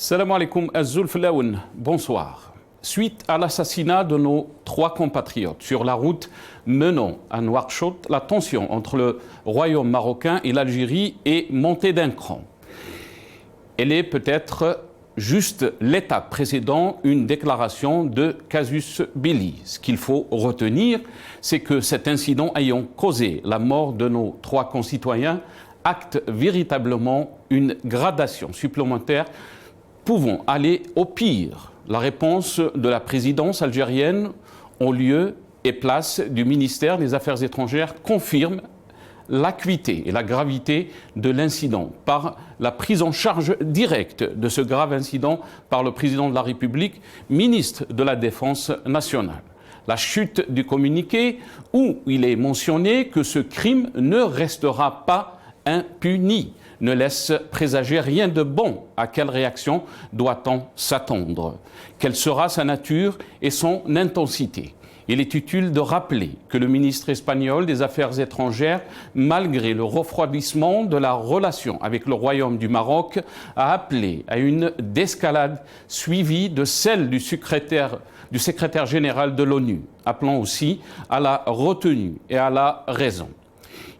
Salam alaikum Azulf Laoun, bonsoir. Suite à l'assassinat de nos 3 compatriotes sur la route menant à Nouakchott, la tension entre le royaume marocain et l'Algérie est montée d'un cran. Elle est peut-être juste l'étape précédant une déclaration de casus belli. Ce qu'il faut retenir, c'est que cet incident ayant causé la mort de nos 3 concitoyens acte véritablement une gradation supplémentaire pouvant aller au pire. La réponse de la présidence algérienne en lieu et place du ministère des Affaires étrangères confirme l'acuité et la gravité de l'incident par la prise en charge directe de ce grave incident par le président de la République, ministre de la Défense nationale. La chute du communiqué où il est mentionné que ce crime ne restera pas impuni ne laisse présager rien de bon. À quelle réaction doit-on s'attendre? Quelle sera sa nature et son intensité? Il est utile de rappeler que le ministre espagnol des Affaires étrangères, malgré le refroidissement de la relation avec le Royaume du Maroc, a appelé à une désescalade suivie de celle du secrétaire général de l'ONU, appelant aussi à la retenue et à la raison.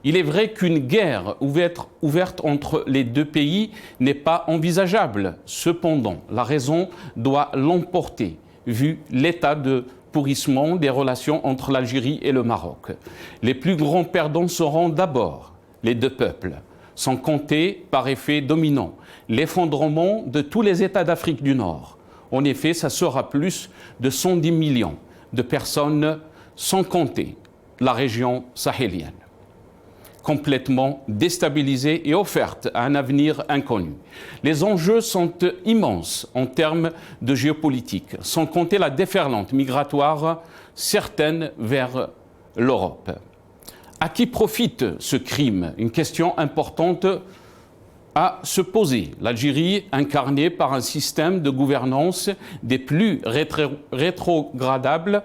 Il est vrai qu'une guerre ouverte entre les 2 pays n'est pas envisageable. Cependant, la raison doit l'emporter, vu l'état de pourrissement des relations entre l'Algérie et le Maroc. Les plus grands perdants seront d'abord les 2 peuples, sans compter, par effet dominant, l'effondrement de tous les États d'Afrique du Nord. En effet, ça sera plus de 110 millions de personnes, sans compter la région sahélienne, complètement déstabilisée et offerte à un avenir inconnu. Les enjeux sont immenses en termes de géopolitique, sans compter la déferlante migratoire certaine vers l'Europe. À qui profite ce crime? Une question importante à se poser. L'Algérie, incarnée par un système de gouvernance des plus rétrogradables,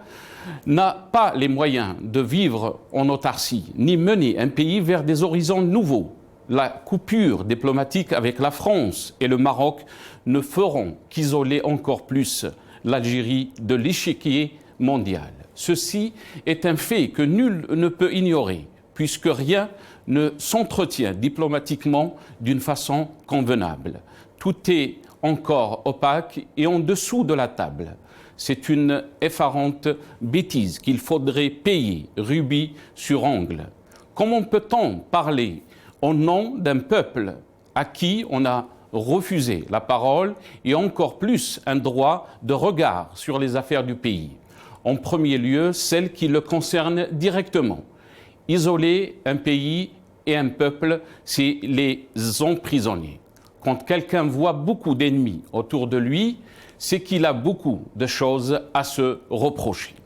n'a pas les moyens de vivre en autarcie, ni mener un pays vers des horizons nouveaux. La coupure diplomatique avec la France et le Maroc ne feront qu'isoler encore plus l'Algérie de l'échiquier mondial. Ceci est un fait que nul ne peut ignorer, puisque rien ne s'entretient diplomatiquement d'une façon convenable. Tout est encore opaque et en dessous de la table. C'est une effarante bêtise qu'il faudrait payer rubis sur ongle. Comment peut-on parler au nom d'un peuple à qui on a refusé la parole et encore plus un droit de regard sur les affaires du pays? En premier lieu, celles qui le concernent directement. Isoler un pays et un peuple, c'est les emprisonner. Quand quelqu'un voit beaucoup d'ennemis autour de lui, c'est qu'il a beaucoup de choses à se reprocher.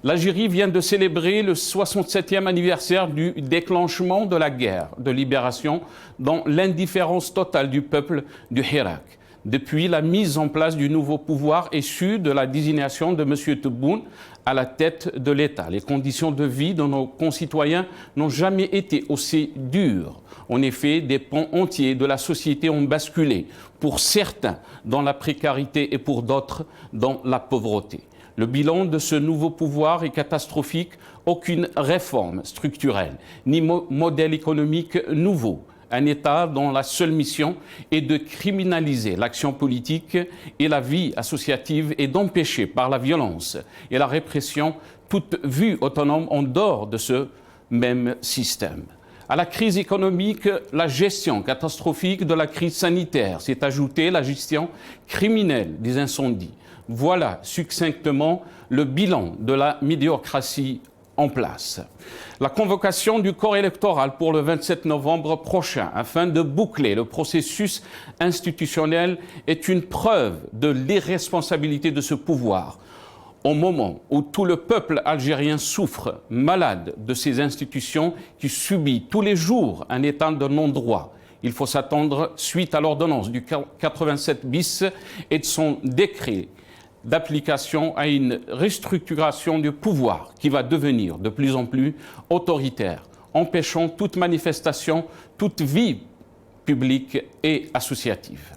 L'Algérie vient de célébrer le 67e anniversaire du déclenchement de la guerre de libération dans l'indifférence totale du peuple du Hirak. Depuis la mise en place du nouveau pouvoir issu de la désignation de M. Tebboune à la tête de l'État, les conditions de vie de nos concitoyens n'ont jamais été aussi dures. En effet, des pans entiers de la société ont basculé, pour certains dans la précarité et pour d'autres dans la pauvreté. Le bilan de ce nouveau pouvoir est catastrophique. Aucune réforme structurelle, ni modèle économique nouveau. Un État dont la seule mission est de criminaliser l'action politique et la vie associative et d'empêcher par la violence et la répression toute vue autonome en dehors de ce même système. À la crise économique, la gestion catastrophique de la crise sanitaire s'est ajoutée la gestion criminelle des incendies. Voilà succinctement le bilan de la médiocratie en place. La convocation du corps électoral pour le 27 novembre prochain afin de boucler le processus institutionnel est une preuve de l'irresponsabilité de ce pouvoir. Au moment où tout le peuple algérien souffre, malade de ces institutions qui subit tous les jours un état de non-droit, il faut s'attendre, suite à l'ordonnance du 87 bis et de son décret d'application, à une restructuration du pouvoir qui va devenir de plus en plus autoritaire, empêchant toute manifestation, toute vie publique et associative.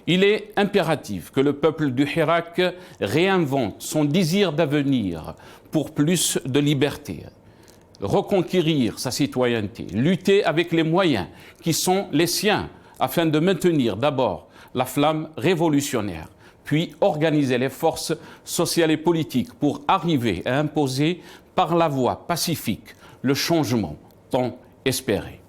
Il est impératif que le peuple du Hirak réinvente son désir d'avenir pour plus de liberté, reconquérir sa citoyenneté, lutter avec les moyens qui sont les siens afin de maintenir d'abord la flamme révolutionnaire, puis organiser les forces sociales et politiques pour arriver à imposer par la voie pacifique le changement tant espéré.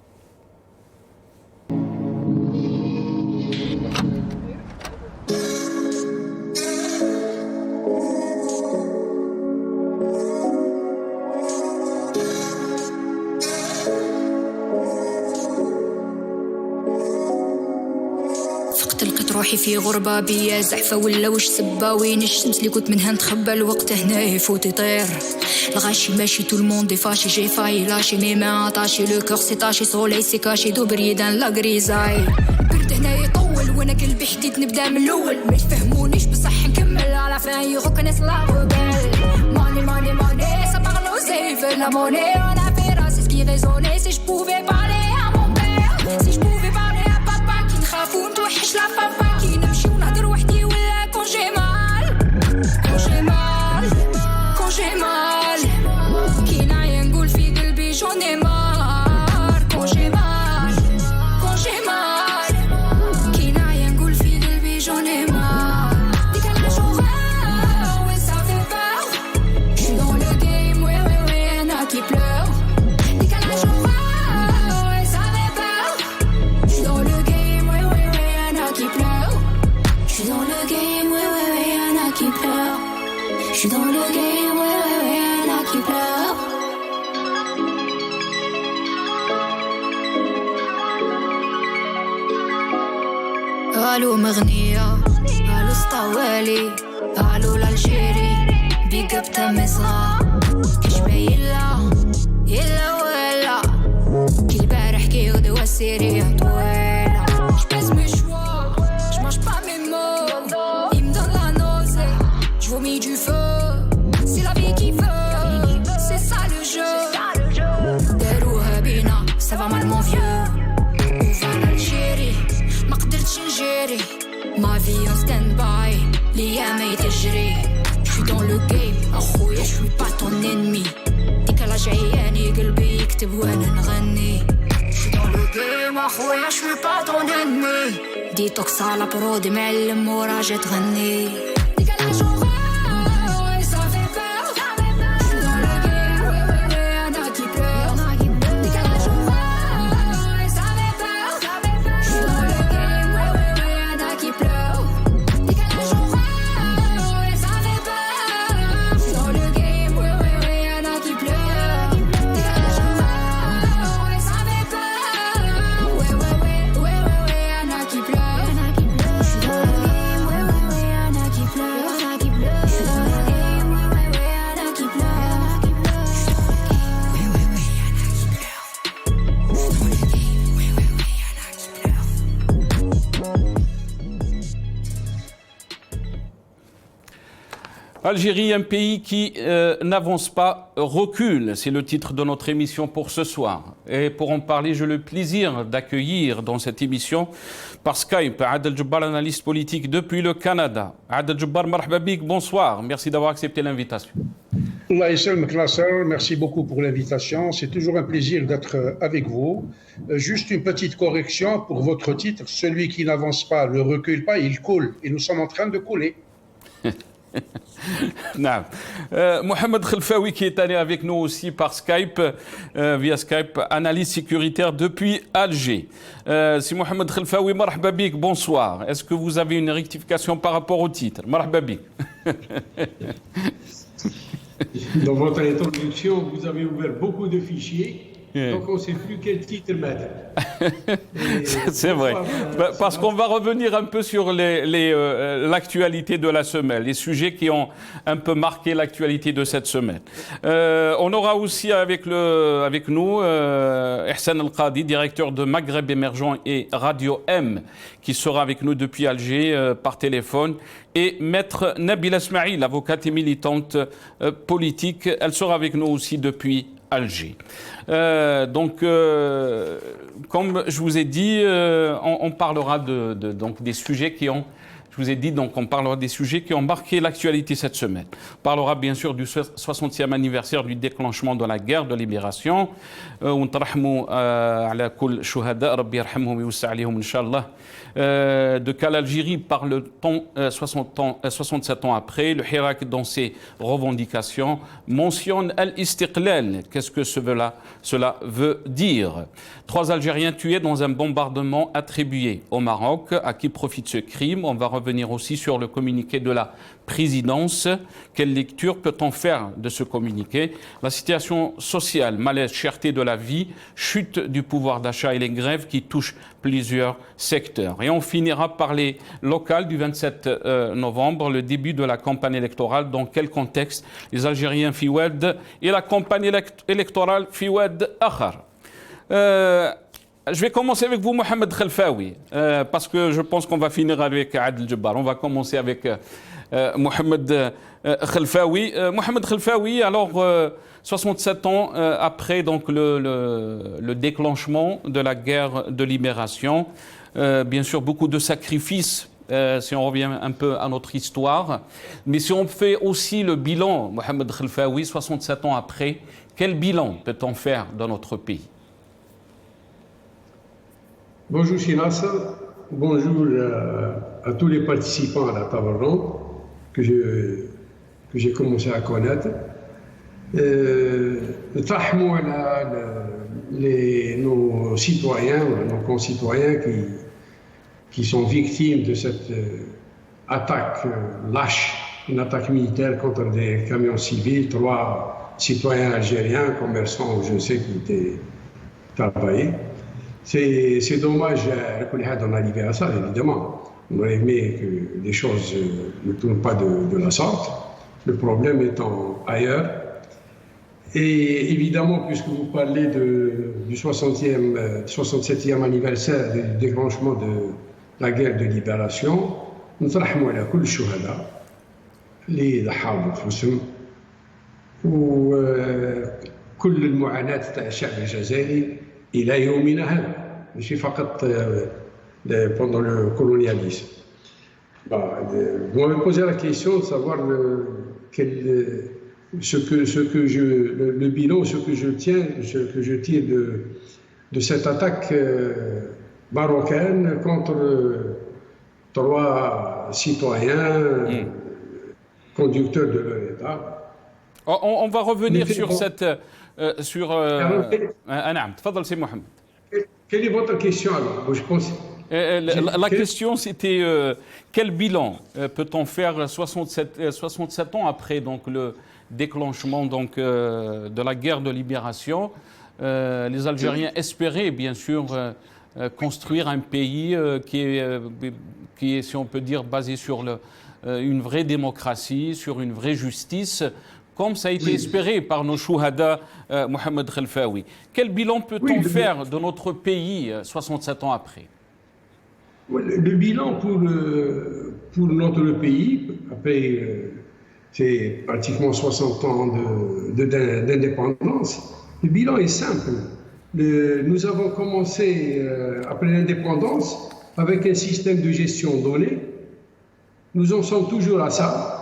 روحي في غربة بيا زعفة ولا وش سبا وين الشمس اللي كنت منها نتخبى الوقت هنا يفوت يطير الغاشي ماشي tout le monde est fâché j'ai failli lâcher mes mains attachées le cœur s'est taché soleil s'est caché دوبري دان لا غريزاي برد هنا يطول وانا قلبي حديد نبدا من الاول ما يفهمونيش بصح نكمل على فاي غوكنس لا غوبل ماني ماني ماني ça parle aux effets la monnaie on a fait là c'est ce qui résonnait si je pouvais parler à mon père si je pouvais parler à papa qui نخاف ونتوحش la papa j'ai mal, qui n'a rien goût fi قلبي j'en ai marre. Quand j'ai mal, qui n'a rien goût fi قلبي j'en ai marre. Décalage horaire, ouais ça fait peur. J'suis dans le game, ouais ouais ouais, y'en a qui pleurent. Décalage horaire, ouais ça fait peur. J'suis dans le game, ouais ouais ouais, y'en a qui pleurent. J'suis dans le game, ouais ouais ouais, y'en a qui pleurent. J'suis dans le game, ouais ouais ouais, y'en a qui pleurent. Allô مغنية allô سطوالي allô l'Algérie big up ta maison كشبه يلا ولا كي البارح كي غدوة سيرية طويلة j'pèse mes choix j'mange pas mes mots il me donne la nausée j'vomis du feu c'est la vie qui veut c'est ça le jeu داروها بينا ça va mal mon vieux وفا l'Algérie ما قدرتش نجري ما في on stand by ليامي تجري j'suis dans le game اخويا j'suis pas ton ennemi ديكالاج عياني قلبي يكتب وانا نغني j'suis dans le game اخويا j'suis pas ton ennemi ديتوكس على برودي معلم وراجع تغني ديكالاج Algérie, un pays qui n'avance pas, recule. C'est le titre de notre émission pour ce soir. Et pour en parler, j'ai le plaisir d'accueillir dans cette émission par Skype Adel Djebbar, analyste politique depuis le Canada. Adel Djebbar, marhaba bik, bonsoir. Merci d'avoir accepté l'invitation. Merci beaucoup pour l'invitation. C'est toujours un plaisir d'être avec vous. Juste une petite correction pour votre titre. Celui qui n'avance pas ne recule pas, il coule. Et nous sommes en train de couler. Non. Mohamed Khelfaoui qui est allé avec nous aussi par Skype, via Skype, analyse sécuritaire depuis Alger. Si Mohamed Khelfaoui, marhaba bik, bonsoir. Est-ce que vous avez une rectification par rapport au titre? Marhaba bik. Dans votre introduction, vous avez ouvert beaucoup de fichiers. Donc on ne sait plus quel titre mettre. C'est vrai. Parce qu'on va revenir un peu sur l'actualité de la semaine, les sujets qui ont un peu marqué l'actualité de cette semaine. On aura aussi avec nous Ihsan El-Qadi, directeur de Maghreb Émergent et Radio M, qui sera avec nous depuis Alger par téléphone. Et Maître Nabila Smaïl, avocate et militante politique, elle sera avec nous aussi depuis Alger. Donc, comme je vous ai dit, on parlera donc des sujets qui ont... Je vous ai dit, donc, on parlera des sujets qui ont marqué l'actualité cette semaine. On parlera bien sûr du 60e anniversaire du déclenchement de la guerre de libération. De quelle Algérie parle-t-on 67 ans après? Le Hirak, dans ses revendications, mentionne Al-Istiqlal. Qu'est-ce que cela veut dire? 3 Algériens tués dans un bombardement attribué au Maroc. À qui profite ce crime? On va revenir aussi sur le communiqué de la présidence. Quelle lecture peut-on faire de ce communiqué? La situation sociale, malaise, cherté de la vie, chute du pouvoir d'achat et les grèves qui touchent plusieurs secteurs. Et on finira par les locales du 27 novembre, le début de la campagne électorale. Dans quel contexte les Algériens Fiouad et la campagne électorale Fiouad Akhar? Je vais commencer avec vous, Mohamed Khelfaoui, parce que je pense qu'on va finir avec Adel Jabbar. On va commencer avec Mohamed Khelfaoui. Mohamed Khelfaoui, alors 67 ans après donc, le déclenchement de la guerre de libération, bien sûr beaucoup de sacrifices, si on revient un peu à notre histoire, mais si on fait aussi le bilan, Mohamed Khelfaoui, 67 ans après, quel bilan peut-on faire dans notre pays? Bonjour Shinas, bonjour à tous les participants à la table ronde que j'ai commencé à connaître. Nos citoyens, nos concitoyens qui sont victimes de cette attaque lâche, une attaque militaire contre des camions civils, 3 citoyens algériens, commerçants, je sais, qui étaient travaillés. C'est dommage qu'on en arrive à ça, évidemment. On aurait aimé que les choses ne tournent pas de la sorte, le problème étant ailleurs. Et évidemment, puisque vous parlez du 67e anniversaire du déclenchement de la guerre de libération, nous نترحموا على كل الشهداء اللي ضحوا بأنفسهم وكل المعاناة تاع الشعب الجزائري إلى يومنا هذا، ماشي فقط pendant le colonialisme. Vous m'avez posé la question de savoir le bilan, ce que je tire de cette attaque marocaine contre 3 citoyens conducteurs de leur État. On va revenir sur cette... نعم تفضل سي محمد. Quelle est votre question alors? Je pense... La question c'était quel bilan peut-on faire 67 ans après donc, le déclenchement donc, de la guerre de libération? Les Algériens espéraient bien sûr construire un pays qui est, si on peut dire, basé sur une vraie démocratie, sur une vraie justice, comme ça a été espéré par nos chouhada, Mohamed Khelfaoui. Quel bilan peut-on faire de notre pays 67 ans après? Le bilan pour notre pays, après c'est pratiquement 60 ans d'indépendance, le bilan est simple. Nous avons commencé, après l'indépendance, avec un système de gestion donné. Nous en sommes toujours à ça,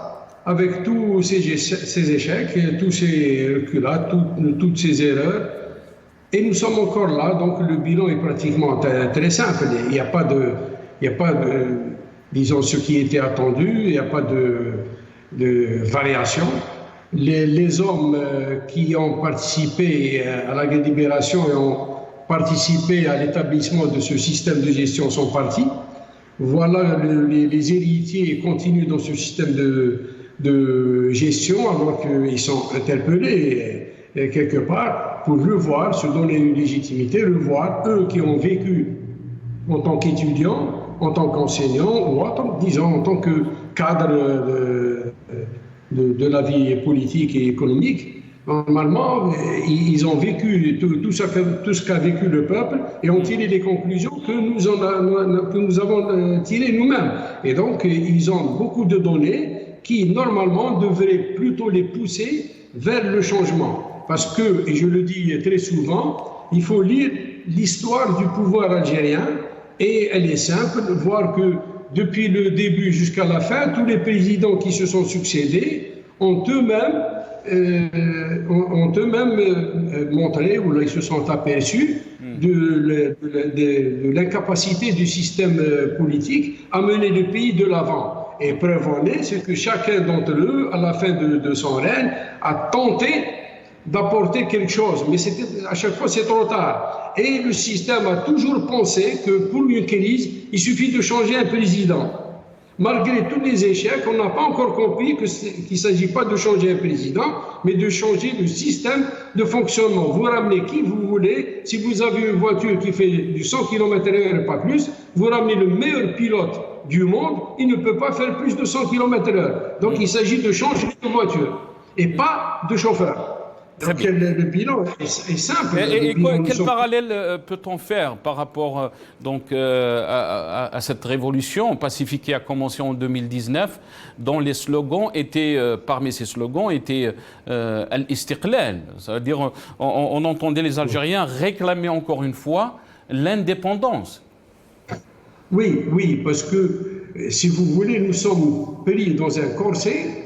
avec tous ces échecs, tous ces reculades, toutes ces erreurs. Et nous sommes encore là, donc le bilan est pratiquement très simple. Il n'y a pas de, disons, ce qui était attendu, il n'y a pas de variation. Les hommes qui ont participé à la libération et ont participé à l'établissement de ce système de gestion sont partis. Voilà, les héritiers continuent dans ce système de gestion alors qu'ils sont interpellés quelque part pour revoir, se donner une légitimité, revoir eux qui ont vécu en tant qu'étudiants, en tant qu'enseignants ou en tant que cadre de la vie politique et économique. Normalement, ils ont vécu tout ce qu'a vécu le peuple et ont tiré les conclusions que nous avons tirées nous-mêmes. Et donc, ils ont beaucoup de données qui, normalement, devraient plutôt les pousser vers le changement. Parce que, et je le dis très souvent, il faut lire l'histoire du pouvoir algérien et elle est simple, voir que depuis le début jusqu'à la fin, tous les présidents qui se sont succédés ont eux-mêmes montré, ou ils se sont aperçus de l'incapacité du système politique à mener le pays de l'avant. Et preuve en est, c'est que chacun d'entre eux, à la fin de son règne, a tenté d'apporter quelque chose, mais à chaque fois c'est trop tard. Et le système a toujours pensé que pour une crise, il suffit de changer un président. Malgré tous les échecs, on n'a pas encore compris qu'il ne s'agit pas de changer un président, mais de changer le système de fonctionnement. Vous ramenez qui vous voulez. Si vous avez une voiture qui fait du 100 km/h et pas plus, vous ramenez le meilleur pilote du monde, il ne peut pas faire plus de 100 km/h. Donc il s'agit de changer de voiture et pas de chauffeur. Donc le bilan est simple. Et quel parallèle peut-on faire par rapport à cette révolution pacifique qui a commencé en 2019, dont les slogans étaient, parmi ces slogans, étaient Al-Istiqlal. C'est-à-dire, on entendait les Algériens réclamer encore une fois l'indépendance. Oui, parce que, si vous voulez, nous sommes pris dans un corset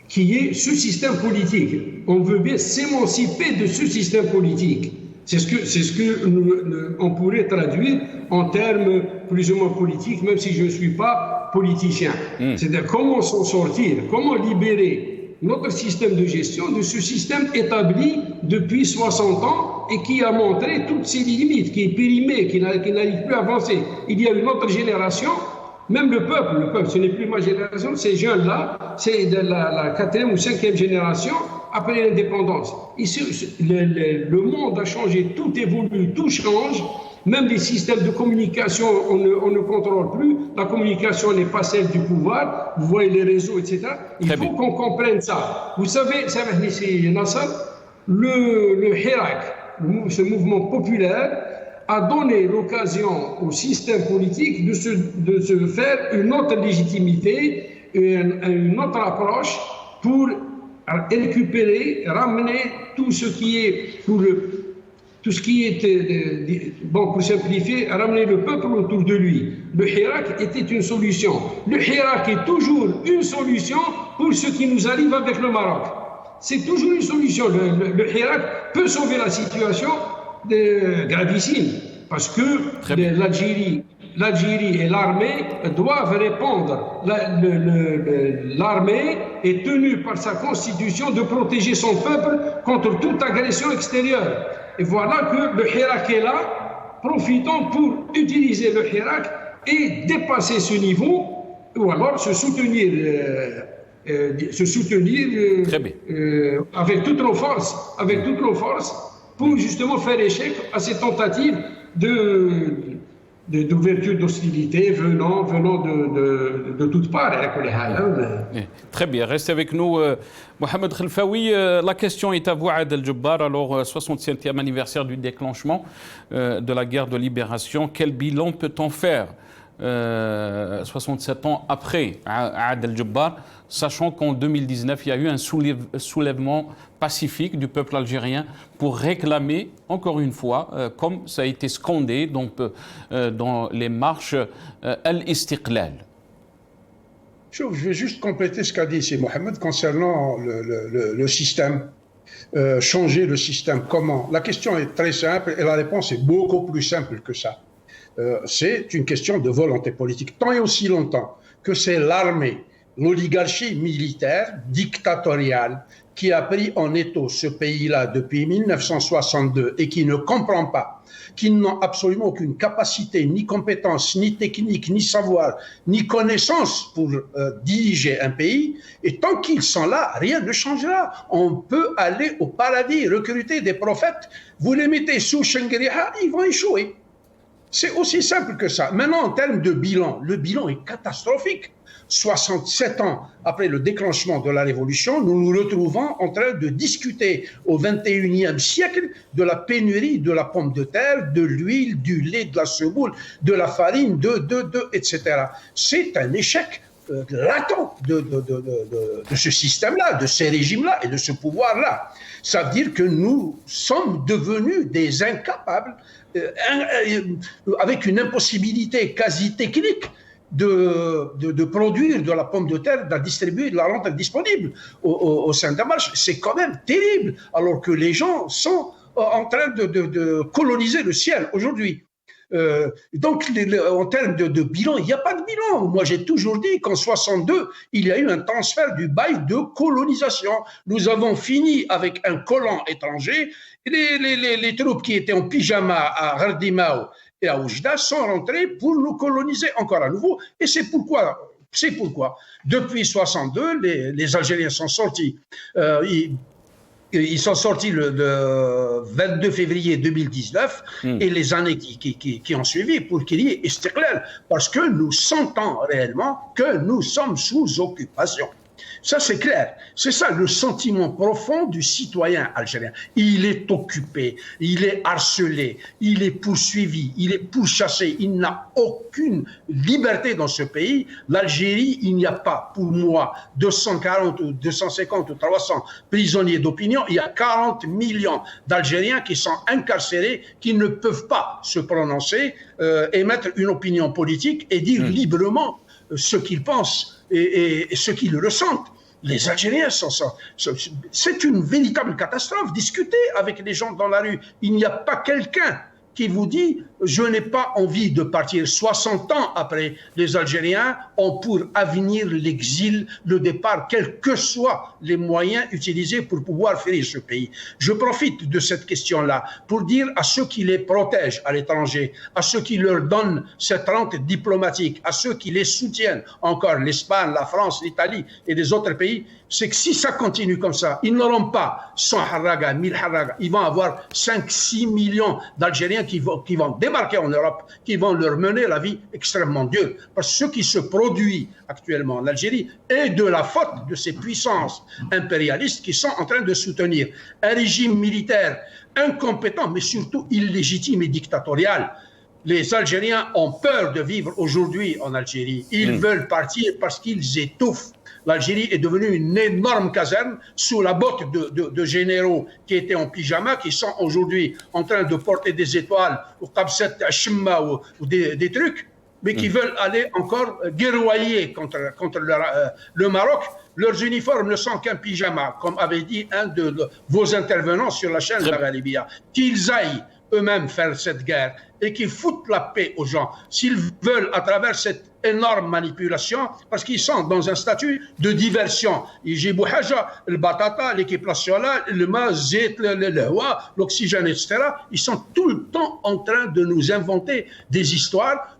qui est ce système politique. On veut bien s'émanciper de ce système politique. C'est ce que on pourrait traduire en termes plus ou moins politiques, même si je ne suis pas politicien. C'est-à-dire comment s'en sortir, comment libérer notre système de gestion de ce système établi depuis 60 ans et qui a montré toutes ses limites, qui est périmé, qui n'arrive plus à avancer. Il y a une autre génération. Même le peuple, ce n'est plus ma génération, ces jeunes-là, c'est de la 4e ou 5e génération après l'indépendance. Le monde a changé, tout évolue, tout change. Même les systèmes de communication, on ne contrôle plus. La communication n'est pas celle du pouvoir. Vous voyez les réseaux, etc. Il faut qu'on comprenne ça. Vous savez, Nasser, le Hirak, ce mouvement populaire, a donné l'occasion au système politique de se faire une autre légitimité, une autre approche pour récupérer, ramener tout ce qui est, pour simplifier, ramener le peuple autour de lui. Le Hirak était une solution. Le Hirak est toujours une solution pour ce qui nous arrive avec le Maroc. C'est toujours une solution. Le Hirak peut sauver la situation gravissime, parce que l'Algérie et l'armée doivent répondre. L'armée est tenue par sa constitution de protéger son peuple contre toute agression extérieure. Et voilà que le Hirak est là. Profitons pour utiliser le Hirak et dépasser ce niveau, ou alors se soutenir avec toutes nos forces, pour justement faire échec à ces tentatives d'ouverture d'hostilité venant de toutes parts. Très bien, restez avec nous. Mohamed Khelfaoui, la question est à vous, Adel Djebbar. Alors, 67e anniversaire du déclenchement de la guerre de libération. Quel bilan peut-on faire 67 ans après Adel Djebbar, sachant qu'en 2019, il y a eu un soulèvement pacifique du peuple algérien pour réclamer, encore une fois, comme ça a été scandé dans les marches, Al-Istiqlal. Je vais juste compléter ce qu'a dit ici Mohamed concernant le système. Changer le système, comment? La question est très simple et la réponse est beaucoup plus simple que ça. C'est une question de volonté politique. Tant et aussi longtemps que c'est l'armée, l'oligarchie militaire dictatoriale qui a pris en étau ce pays-là depuis 1962 et qui ne comprend pas, qui n'ont absolument aucune capacité, ni compétence, ni technique, ni savoir, ni connaissance pour diriger un pays, et tant qu'ils sont là, rien ne changera. On peut aller au paradis, recruter des prophètes, vous les mettez sous Shangri-La, ils vont échouer. C'est aussi simple que ça. Maintenant, en termes de bilan, le bilan est catastrophique. 67 ans après le déclenchement de la Révolution, nous nous retrouvons en train de discuter au XXIe siècle de la pénurie de la pomme de terre, de l'huile, du lait, de la semoule, de la farine, etc. C'est un échec latent de ce système-là, de ces régimes-là et de ce pouvoir-là. Ça veut dire que nous sommes devenus des incapables, avec une impossibilité quasi technique de produire de la pomme de terre, de la distribuer, de la rendre disponible au sein d'un marché. C'est quand même terrible, alors que les gens sont en train de coloniser le ciel aujourd'hui. Donc, en termes de bilan, il n'y a pas de bilan. Moi, j'ai toujours dit qu'en 62, il y a eu un transfert du bail de colonisation. Nous avons fini avec un colon étranger. Les troupes qui étaient en pyjama à Hardimao et à Oujda sont rentrées pour nous coloniser encore à nouveau. Et c'est pourquoi, depuis 62, les Algériens sont sortis. Ils sont sortis le 22 février 2019 et les années qui ont suivi pour qu'il y ait istiqlal, parce que nous sentons réellement que nous sommes sous occupation. Ça, c'est clair. C'est ça le sentiment profond du citoyen algérien. Il est occupé, il est harcelé, il est poursuivi, il est pourchassé. Il n'a aucune liberté dans ce pays. L'Algérie, il n'y a pas, pour moi, 240 ou 250 ou 300 prisonniers d'opinion. Il y a 40 millions d'Algériens qui sont incarcérés, qui ne peuvent pas se prononcer, émettre une opinion politique et dire librement ce qu'ils pensent et ce qu'ils ressentent. Les Algériens c'est une véritable catastrophe. Discutez avec les gens dans la rue. Il n'y a pas quelqu'un qui vous dit « je n'ai pas envie de partir ». 60 ans après, les Algériens ont pour avenir l'exil, le départ, quels que soient les moyens utilisés pour pouvoir férir ce pays. Je profite de cette question-là pour dire à ceux qui les protègent à l'étranger, à ceux qui leur donnent cette rente diplomatique, à ceux qui les soutiennent, encore l'Espagne, la France, l'Italie et les autres pays, c'est que si ça continue comme ça, ils n'auront pas 100 harraga, 1000 harraga, ils vont avoir 5-6 millions d'Algériens qui vont débarquer en Europe, qui vont leur mener la vie extrêmement dure. Parce que ce qui se produit actuellement en Algérie est de la faute de ces puissances impérialistes qui sont en train de soutenir un régime militaire incompétent, mais surtout illégitime et dictatorial. Les Algériens ont peur de vivre aujourd'hui en Algérie. Ils veulent partir parce qu'ils étouffent. L'Algérie est devenue une énorme caserne sous la botte de généraux qui étaient en pyjama, qui sont aujourd'hui en train de porter des étoiles ou qabset shimma ou des trucs, mais qui veulent aller encore guerroyer contre le Maroc. Leurs uniformes ne sont qu'un pyjama, comme avait dit un de vos intervenants sur la chaîne de la Ghalibia. Qu'ils aillent eux-mêmes faire cette guerre et qu'ils foutent la paix aux gens. S'ils veulent, à travers cette énorme manipulation, parce qu'ils sont dans un statut de diversion. Ils jibou haja, le batata, l'équipation là, le mazet, le hawa, l'oxygène, etc. Ils sont tout le temps en train de nous inventer des histoires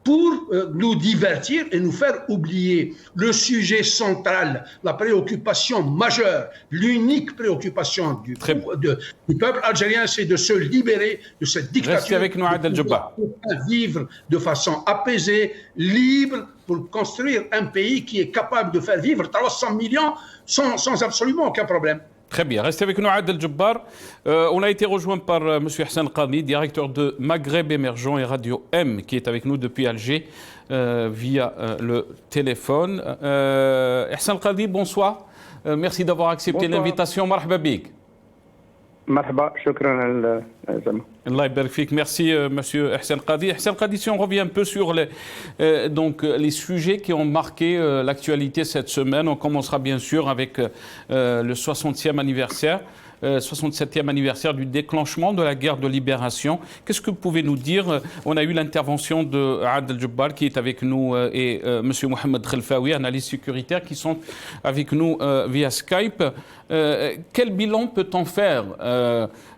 pour nous divertir et nous faire oublier le sujet central, la préoccupation majeure, l'unique préoccupation du peuple algérien, c'est de se libérer de cette dictature. Restez avec nous, Adel Djebbar. Pour vivre de façon apaisée, libre, pour construire un pays qui est capable de faire vivre 300 millions sans absolument aucun problème. Très bien. Restez avec nous, Adel Djebbar. On a été rejoint par M. Hussein Qadi, directeur de Maghreb Émergent et Radio M, qui est avec nous depuis Alger via le téléphone. Hussein Qadi, bonsoir. Merci d'avoir accepté l'invitation. Marhaba bik. Marhaba, shukran Allah yabarak fik. Merci, monsieur Hussein Qadi. Hussein Qadi, si on revient un peu sur les sujets qui ont marqué l'actualité cette semaine, on commencera bien sûr avec le 67e anniversaire du déclenchement de la guerre de libération. Qu'est-ce que vous pouvez nous dire? On a eu l'intervention de Adel Djebbar qui est avec nous et M. Mohamed Khelfaoui, analyste sécuritaire, qui sont avec nous via Skype. Quel bilan peut-on faire,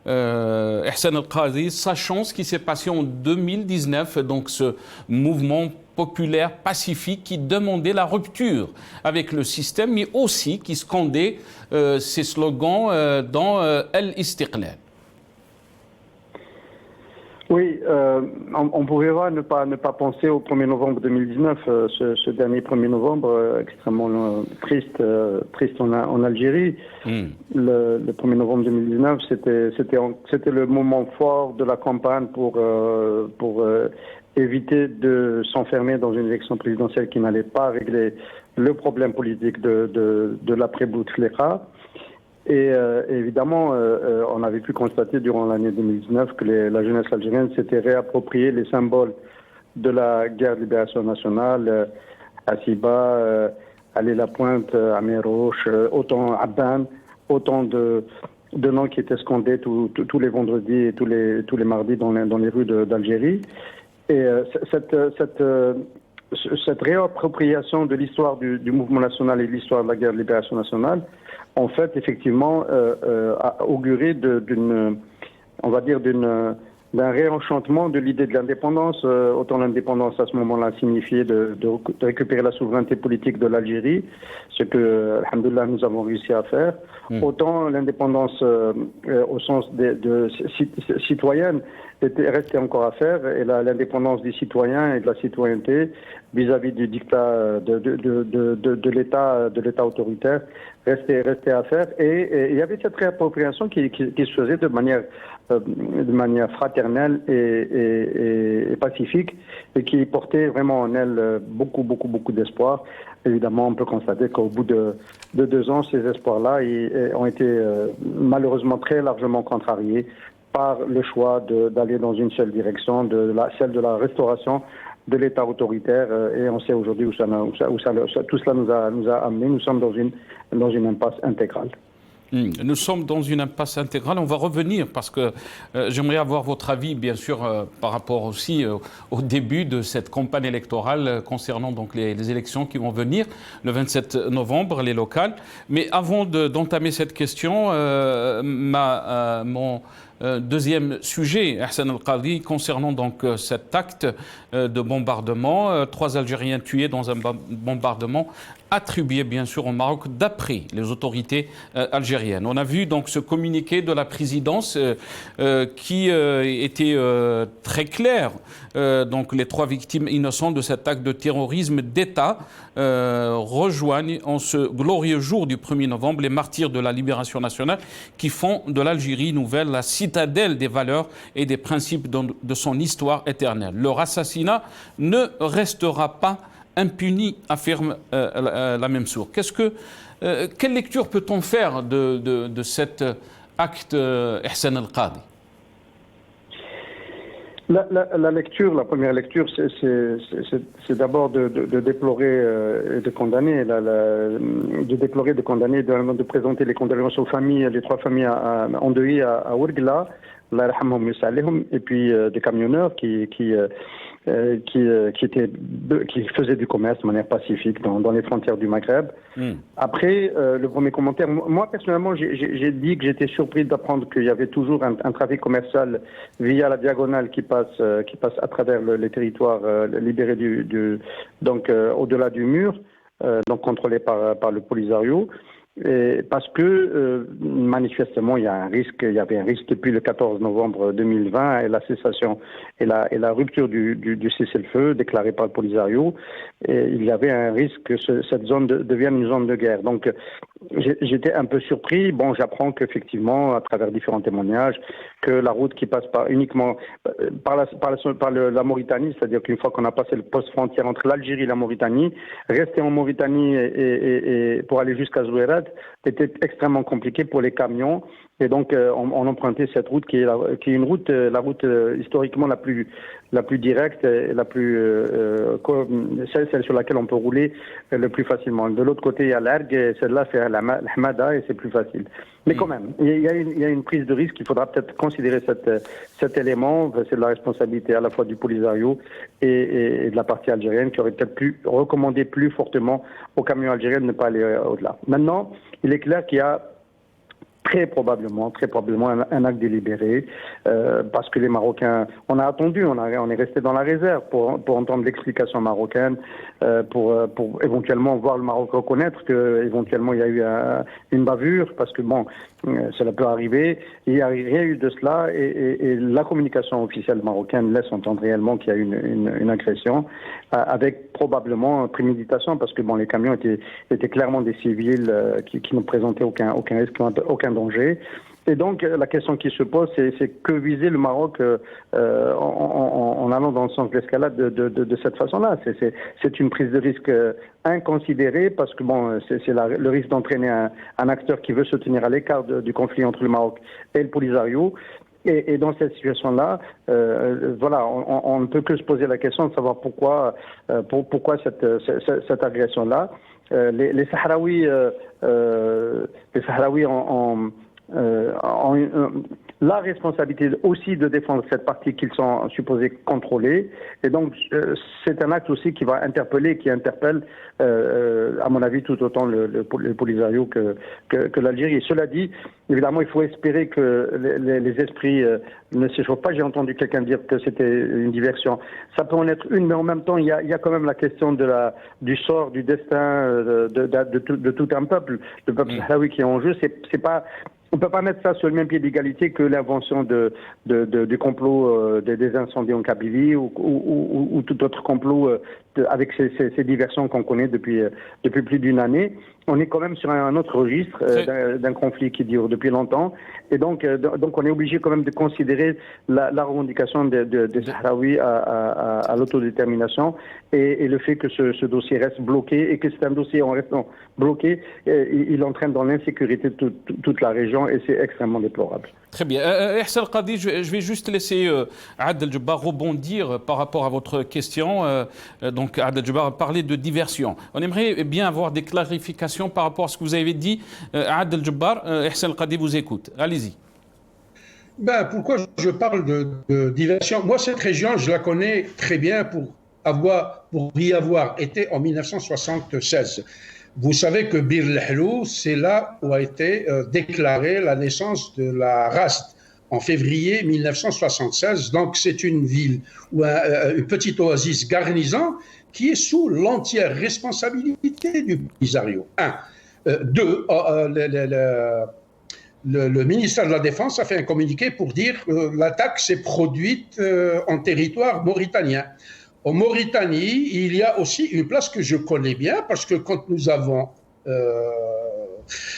Hussein Qadi, sachant ce qui s'est passé en 2019, donc ce mouvement populaire pacifique qui demandait la rupture avec le système, mais aussi qui scandait ses slogans dans El-Istiqlal. Oui, on pouvait ne pas penser au 1er novembre 2019, ce dernier 1er novembre extrêmement triste en Algérie. Le 1er novembre 2019, c'était le moment fort de la campagne pour éviter de s'enfermer dans une élection présidentielle qui n'allait pas régler le problème politique de l'après-Bouteflika. Et évidemment, on avait pu constater durant l'année 2019 que la jeunesse algérienne s'était réapproprié les symboles de la guerre de libération nationale, Hassiba, Ali Lapointe, Améroche, autant Abban, autant de noms qui étaient scandés tous les vendredis et tous les mardis dans les rues d'Algérie. Et cette réappropriation de l'histoire du mouvement national et de l'histoire de la guerre de libération nationale, en fait, effectivement, a auguré d'un réenchantement de l'idée de l'indépendance. Autant l'indépendance à ce moment-là signifiait de récupérer la souveraineté politique de l'Algérie, ce que, alhamdoulilah, nous avons réussi à faire. Autant l'indépendance au sens de citoyenne restait encore à faire, et l'indépendance des citoyens et de la citoyenneté vis-à-vis du dictat de l'État autoritaire restait à faire. Et il y avait cette réappropriation qui se faisait de manière fraternelle et pacifique, et qui portait vraiment en elle beaucoup d'espoir. Évidemment, on peut constater qu'au bout de 2 ans, ces espoirs-là ont été malheureusement très largement contrariés par le choix d'aller dans une seule direction, celle de la restauration de l'État autoritaire. Et on sait aujourd'hui où tout cela nous a amené. Nous sommes dans une impasse intégrale. Nous sommes dans une impasse intégrale. On va revenir parce que j'aimerais avoir votre avis, bien sûr, par rapport aussi au début de cette campagne électorale concernant donc les élections qui vont venir le 27 novembre, les locales. Mais avant d'entamer cette question, mon deuxième sujet, Hassan El-Qadi, concernant donc cet acte de bombardement, 3 Algériens tués dans un bombardement attribué bien sûr au Maroc d'après les autorités algériennes. On a vu donc ce communiqué de la présidence qui était très clair. Donc les 3 victimes innocentes de cet acte de terrorisme d'État rejoignent en ce glorieux jour du 1er novembre les martyrs de la libération nationale qui font de l'Algérie nouvelle la citadelle des valeurs et des principes de son histoire éternelle. Leur assassinat ne restera pas impuni, affirme la même source. Quelle lecture peut-on faire de cet acte, Hassan El-Qadi? La première lecture, c'est d'abord de déplorer et de condamner, de présenter les condoléances aux familles, les 3 familles endeuillées à Ouargla, et puis des camionneurs qui faisaient du commerce de manière pacifique dans les frontières du Maghreb. Après, le premier commentaire, moi personnellement, j'ai dit que j'étais surpris d'apprendre qu'il y avait toujours un trafic commercial via la diagonale qui passe à travers les territoires libérés donc au-delà du mur, donc contrôlés par le Polisario. Et parce que manifestement il y avait un risque depuis le 14 novembre 2020 et la cessation et la rupture du cessez-le-feu déclaré par le Polisario, et il y avait un risque que cette zone devienne une zone de guerre. Donc j'étais un peu surpris. Bon, j'apprends qu'effectivement, à travers différents témoignages, que la route qui passe uniquement par la Mauritanie, c'est-à-dire qu'une fois qu'on a passé le poste frontière entre l'Algérie et la Mauritanie, rester en Mauritanie et pour aller jusqu'à Zouérat était extrêmement compliqué pour les camions. Et donc, on empruntait cette route qui est une route, la route historiquement la plus directe et la plus celle sur laquelle on peut rouler le plus facilement. De l'autre côté, il y a l'Ergue, et celle-là, c'est l'Hamada, et c'est plus facile. Mais quand même, il y a une prise de risque. Il faudra peut-être considérer cet élément. C'est de la responsabilité à la fois du Polisario et de la partie algérienne, qui aurait peut-être pu recommander plus fortement aux camions algériens de ne pas aller au-delà. Maintenant, il est clair qu'il y a très probablement un acte délibéré, parce que les Marocains, on a attendu, on est resté dans la réserve pour entendre l'explication marocaine, pour éventuellement voir le Maroc reconnaître que éventuellement il y a eu une bavure, parce que bon, cela peut arriver. Il n'y a rien eu de cela, et la communication officielle marocaine laisse entendre réellement qu'il y a eu une agression, avec probablement préméditation, parce que bon, les camions étaient clairement des civils qui ne présentaient aucun risque, aucun danger. Et donc, la question qui se pose, c'est que viser le Maroc en allant dans le sens de l'escalade de cette façon-là. C'est une prise de risque inconsidérée parce que bon, c'est le risque d'entraîner un acteur qui veut se tenir à l'écart du conflit entre le Maroc et le Polisario. Et dans cette situation-là, voilà, on ne peut que se poser la question de savoir pourquoi cette agression-là. Les Sahraouis ont la responsabilité aussi de défendre cette partie qu'ils sont supposés contrôler. Et donc, c'est un acte aussi qui va interpeller, qui interpelle, à mon avis, tout autant le Polisario que l'Algérie. Cela dit, évidemment, il faut espérer que les esprits ne s'échauffent pas. J'ai entendu quelqu'un dire que c'était une diversion. Ça peut en être une, mais en même temps, il y a quand même la question du sort, du destin de tout un peuple. Le peuple sahraoui qui est en jeu, c'est pas... On ne peut pas mettre ça sur le même pied d'égalité que l'invention du complot des incendies en Kabylie ou tout autre complot avec ces diversions qu'on connaît depuis plus d'une année. On est quand même sur un autre registre d'un conflit qui dure depuis longtemps. Et donc on est obligé quand même de considérer la revendication des Sahraouis à l'autodétermination et le fait que ce dossier reste bloqué et que c'est un dossier en restant bloqué, il entraîne dans l'insécurité toute la région et c'est extrêmement déplorable. Très bien. Ihsan El-Qadi, je vais juste laisser Adel Djebbar rebondir par rapport à votre question. Donc Adel Djebbar parlait de diversion. On aimerait bien avoir des clarifications par rapport à ce que vous avez dit. Adel Djebbar, Ihsan El-Qadi vous écoute. Allez-y. Pourquoi je parle de diversion? Moi, cette région, je la connais très bien pour y avoir été en 1976. Vous savez que Bir el-Helou, c'est là où a été déclarée la naissance de la RASD en février 1976. Donc c'est une ville ou une petite oasis garnison qui est sous l'entière responsabilité du Polisario. Deux, le ministère de la Défense a fait un communiqué pour dire que l'attaque s'est produite en territoire mauritanien. En Mauritanie, il y a aussi une place que je connais bien parce que quand nous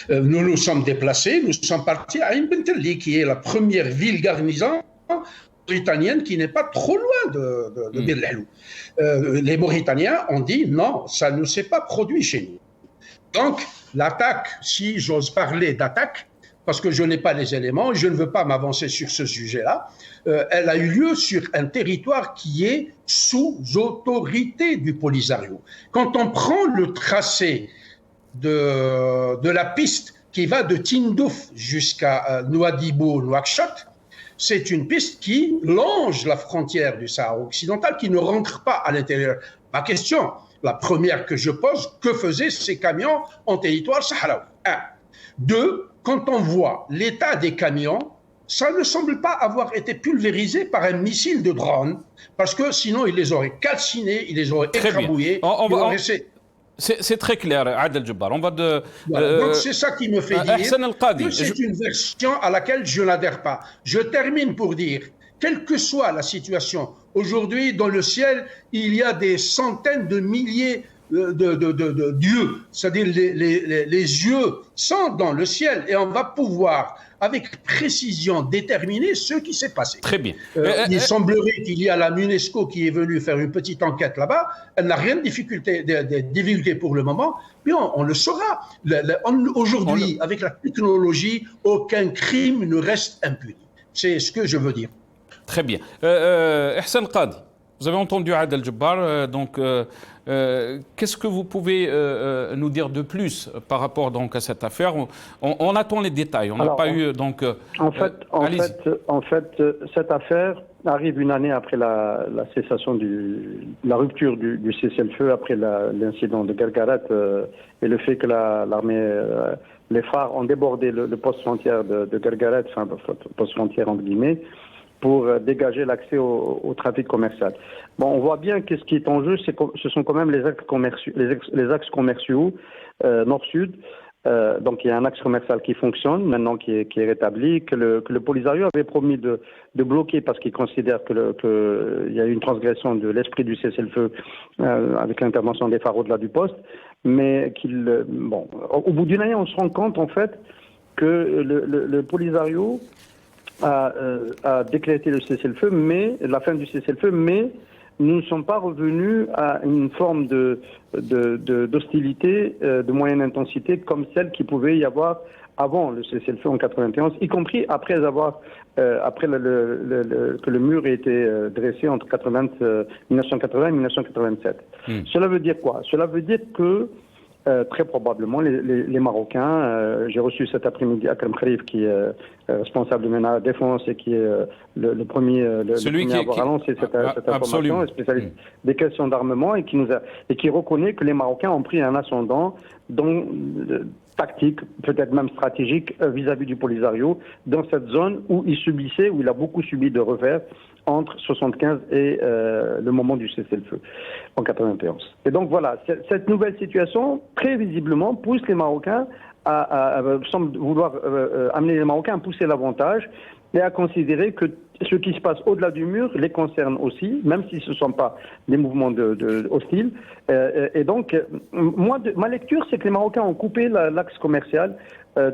nous sommes déplacés, nous sommes partis à Ain Bentelli, qui est la première ville garnison mauritanienne qui n'est pas trop loin de Bir el-Helou. Les Mauritaniens ont dit non, ça ne s'est pas produit chez nous. Donc l'attaque, si j'ose parler d'attaque, parce que je n'ai pas les éléments, je ne veux pas m'avancer sur ce sujet-là, elle a eu lieu sur un territoire qui est sous autorité du Polisario. Quand on prend le tracé de la piste qui va de Tindouf jusqu'à Nouadhibou, Nouakchott, c'est une piste qui longe la frontière du Sahara occidental, qui ne rentre pas à l'intérieur. Ma question, la première que je pose, que faisaient ces camions en territoire sahraoui? 1. 2. Quand on voit l'état des camions, ça ne semble pas avoir été pulvérisé par un missile de drone, parce que sinon ils les auraient calcinés, ils les auraient écrabouillés. C'est très clair, Adel Djebbar. Donc c'est ça qui me fait dire que c'est une version à laquelle je n'adhère pas. Je termine pour dire, quelle que soit la situation, aujourd'hui dans le ciel, il y a des centaines de milliers d'yeux, c'est-à-dire les yeux sont dans le ciel et on va pouvoir avec précision déterminer ce qui s'est passé. Très bien. Il semblerait qu'il y a la UNESCO qui est venue faire une petite enquête là-bas. Elle n'a rien de difficulté pour le moment, mais on le saura. Aujourd'hui, avec la technologie, aucun crime ne reste impuni. C'est ce que je veux dire. Très bien. Ihsan El-Qadi, vous avez entendu Adel Djebbar, qu'est-ce que vous pouvez nous dire de plus par rapport donc à cette affaire? On attend les détails. On n'a pas eu donc. En fait, cette affaire arrive une année après la cessation la rupture du cessez-le-feu après l'incident de Guerguerat et le fait que l'armée, les phares ont débordé le poste frontière de Guerguerat, enfin poste frontière entre guillemets, pour dégager l'accès au trafic commercial. Bon, on voit bien que ce qui est en jeu, ce sont quand même les axes commerciaux nord-sud. Donc il y a un axe commercial qui fonctionne, maintenant qui est rétabli, que le Polisario avait promis de bloquer parce qu'il considère qu'il y a eu une transgression de l'esprit du cessez-le-feu avec l'intervention des phares au-delà du poste, mais au bout d'une année, on se rend compte en fait que le Polisario a décrété le cessez-le-feu, mais la fin du cessez-le-feu, mais nous ne sommes pas revenus à une forme d'hostilité de moyenne intensité comme celle qui pouvait y avoir avant le cessez-le-feu en 91, y compris après avoir que le mur ait été dressé entre 1980 et 1987. Cela veut dire quoi? Cela veut dire que très probablement, les Marocains, j'ai reçu cet après-midi Akram Kharif, qui est responsable de MENA Défense et qui est le premier à avoir lancé cette information, spécialiste des questions d'armement, et qui reconnaît que les Marocains ont pris un ascendant tactique, peut-être même stratégique, vis-à-vis du Polisario, dans cette zone où il a beaucoup subi de revers entre 75 et le moment du cessez-le-feu en 91. Et donc voilà, cette nouvelle situation, très visiblement, pousse les Marocains semble vouloir amener les Marocains à pousser l'avantage et à considérer que ce qui se passe au-delà du mur les concerne aussi, même si ce ne sont pas des mouvements hostiles. Et donc, ma lecture, c'est que les Marocains ont coupé l'axe commercial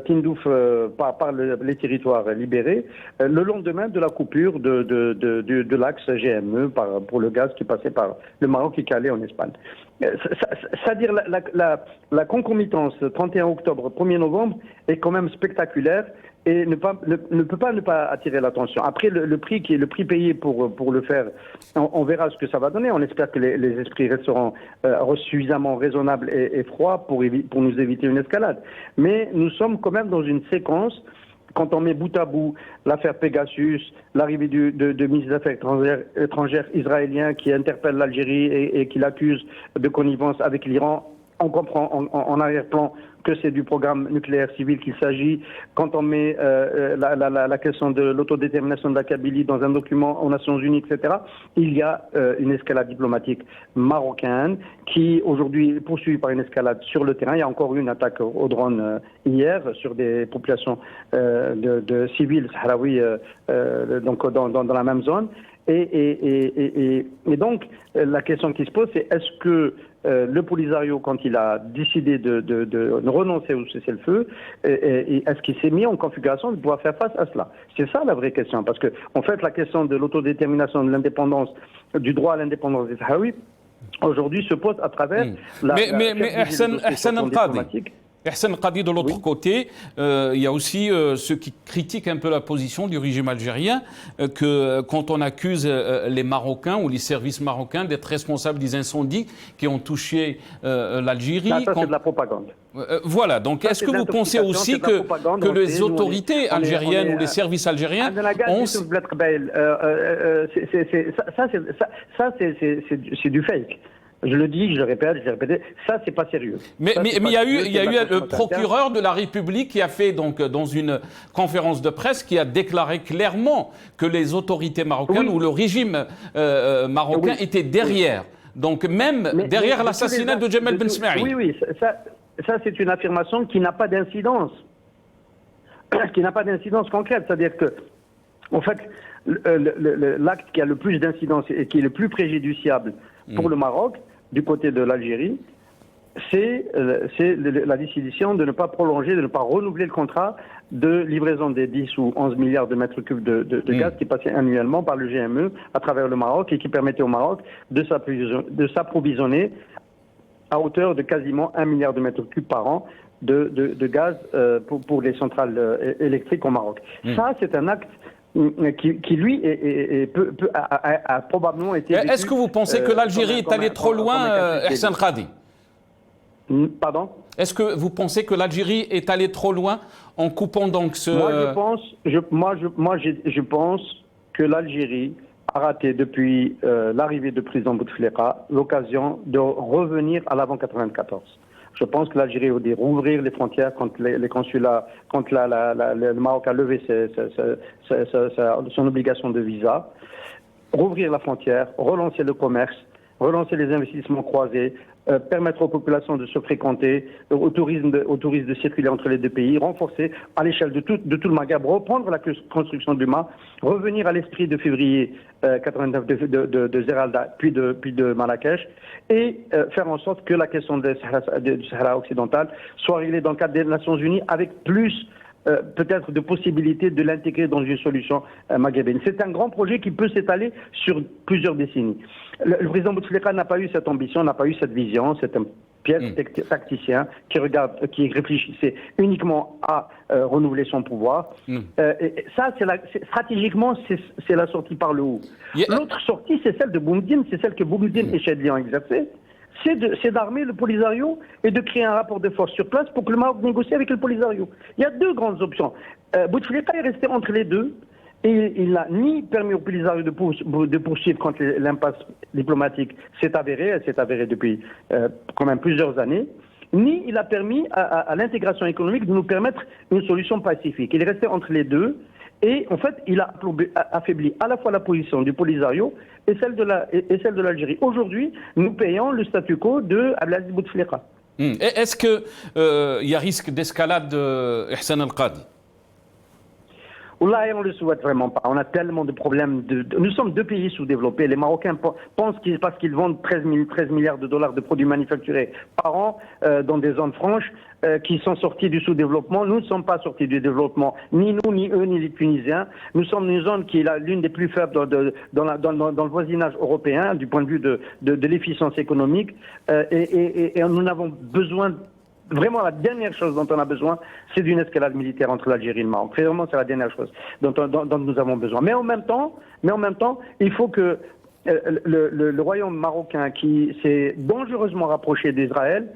Tindouf par les territoires libérés le lendemain de la coupure de l'axe GME pour le gaz qui passait par le Maroc et qui allait en Espagne. C'est-à-dire la concomitance 31 octobre, 1er novembre est quand même spectaculaire et ne peut pas ne pas attirer l'attention. Après, le prix qui est le prix payé pour le faire, on verra ce que ça va donner. On espère que les esprits resteront suffisamment raisonnables et froids pour nous éviter une escalade. Mais nous sommes quand même dans une séquence, quand on met bout à bout l'affaire Pegasus, l'arrivée de ministre des Affaires étrangères israélien qui interpelle l'Algérie et qui l'accuse de connivence avec l'Iran, on comprend en arrière-plan que c'est du programme nucléaire civil qu'il s'agit. Quand on met la question de l'autodétermination de la Kabylie dans un document aux Nations Unies, etc., il y a une escalade diplomatique marocaine qui aujourd'hui est poursuivie par une escalade sur le terrain. Il y a encore eu une attaque au drone hier sur des populations de civils sahraouis donc dans la même zone. Et donc, la question qui se pose, c'est est-ce que le Polisario, quand il a décidé de renoncer au cessez-le-feu, est-ce qu'il s'est mis en configuration de pouvoir faire face à cela? C'est ça la vraie question, parce que en fait, la question de l'autodétermination, de l'indépendance, du droit à l'indépendance des Sahraouis, aujourd'hui se pose à travers Hassan Qadi, de l'autre côté, il y a aussi ceux qui critiquent un peu la position du régime algérien, que quand on accuse les Marocains ou les services marocains d'être responsables des incendies qui ont touché l'Algérie... Ça c'est de la propagande. Voilà, donc est-ce que vous pensez aussi que les autorités algériennes ou les services algériens ont... Ça c'est du fake. Je le dis, je le répète, ça c'est pas sérieux. Mais il y a eu le procureur de la République qui a fait donc dans une conférence de presse qui a déclaré clairement que les autorités marocaines ou le régime marocain étaient derrière. Donc même derrière l'assassinat de Jemal Ben Smaïl. Oui, ça c'est une affirmation qui n'a pas d'incidence, concrète. C'est-à-dire que, en fait, l'acte qui a le plus d'incidence et qui est le plus préjudiciable pour le Maroc, du côté de l'Algérie, c'est la décision de ne pas prolonger, de ne pas renouveler le contrat de livraison des 10 ou 11 milliards de mètres cubes de gaz qui passaient annuellement par le GME à travers le Maroc et qui permettait au Maroc de s'approvisionner à hauteur de quasiment 1 milliard de mètres cubes par an de gaz pour les centrales électriques au Maroc. Ça, c'est un acte qui lui a probablement été... Est-ce que vous pensez que l'Algérie est allée trop loin, Hassan Qadi? Pardon? Est-ce que vous pensez que l'Algérie est allée trop loin en coupant donc ce... Je pense que l'Algérie a raté depuis l'arrivée du président Bouteflika l'occasion de revenir à l'avant 94. Je pense que l'Algérie a dû rouvrir les frontières quand les consulats, quand le Maroc a levé son obligation de visa, rouvrir la frontière, relancer le commerce, relancer les investissements croisés, permettre aux populations de se fréquenter, aux touristes de circuler entre les deux pays, renforcer à l'échelle de tout le Maghreb, reprendre la construction du mât, revenir à l'esprit de février 89 de Zeralda, puis de Marrakech, et faire en sorte que la question du Sahara occidental soit réglée dans le cadre des Nations Unies avec plus peut-être de possibilité de l'intégrer dans une solution maghrébine. C'est un grand projet qui peut s'étaler sur plusieurs décennies. Le président Bouteflika n'a pas eu cette ambition, n'a pas eu cette vision, c'est un pièce tacticien qui réfléchissait uniquement à renouveler son pouvoir. Et ça, stratégiquement, c'est la sortie par le haut. L'autre sortie, c'est celle de Boumediene, c'est celle que Boumediene et Chadli ont exercée. C'est d'armer le Polisario et de créer un rapport de force sur place pour que le Maroc négocie avec le Polisario. Il y a deux grandes options. Bouteflika est resté entre les deux. Et il n'a ni permis au Polisario de poursuivre quand l'impasse diplomatique s'est avérée, elle s'est avérée depuis quand même plusieurs années, ni il a permis à l'intégration économique de nous permettre une solution pacifique. Il est resté entre les deux et en fait il a affaibli à la fois la position du Polisario et celle de l'Algérie. Aujourd'hui, nous payons le statu quo de Abdelaziz Bouteflika. Est-ce qu'il y a risque d'escalade de Ihsan El-Qadi? Là, on ne le souhaite vraiment pas. On a tellement de problèmes. Nous sommes deux pays sous-développés. Les Marocains pensent parce qu'ils vendent 13 milliards de dollars de produits manufacturés par an dans des zones franches qui sont sortis du sous-développement. Nous ne sommes pas sortis du développement, ni nous, ni eux, ni les Tunisiens. Nous sommes une zone qui est l'une des plus faibles dans le voisinage européen du point de vue de l'efficience économique. Et nous n'avons besoin. Vraiment, la dernière chose dont on a besoin, c'est d'une escalade militaire entre l'Algérie et le Maroc. Vraiment, c'est la dernière chose dont nous avons besoin. Mais en même temps, il faut que le royaume marocain, qui s'est dangereusement rapproché d'Israël,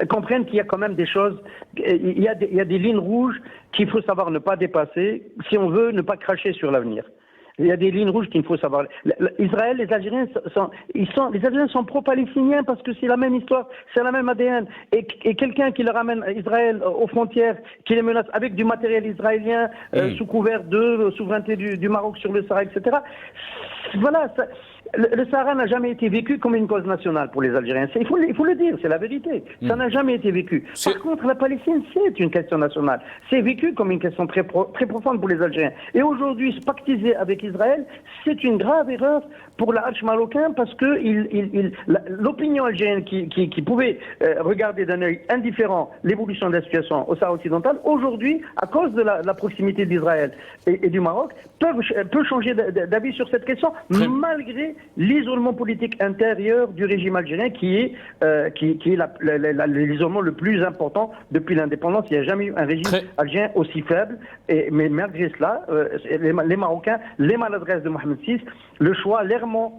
comprenne qu'il y a quand même des choses, il y a des lignes rouges qu'il faut savoir ne pas dépasser si on veut ne pas cracher sur l'avenir. Il y a des lignes rouges qu'il faut savoir. Israël, les Algériens sont pro-palestiniens parce que c'est la même histoire, c'est la même ADN. Et quelqu'un qui leur ramène Israël aux frontières, qui les menace avec du matériel israélien sous couvert de souveraineté du Maroc sur le Sahara, etc. Voilà. Le Sahara n'a jamais été vécu comme une cause nationale pour les Algériens. Il faut le dire, c'est la vérité. Ça n'a jamais été vécu. Par contre, la Palestine, c'est une question nationale. C'est vécu comme une question très profonde pour les Algériens. Et aujourd'hui, se pactiser avec Israël, c'est une grave erreur pour l'arche marocain parce que l'opinion algérienne qui pouvait regarder d'un œil indifférent l'évolution de la situation au Sahara occidental, aujourd'hui, à cause de la proximité d'Israël et du Maroc, peut changer d'avis sur cette question, malgré l'isolement politique intérieur du régime algérien qui est l'isolement le plus important depuis l'indépendance. Il n'y a jamais eu un régime algérien aussi faible. Mais malgré cela, les Marocains, les maladresses de Mohamed VI, le choix, l'errement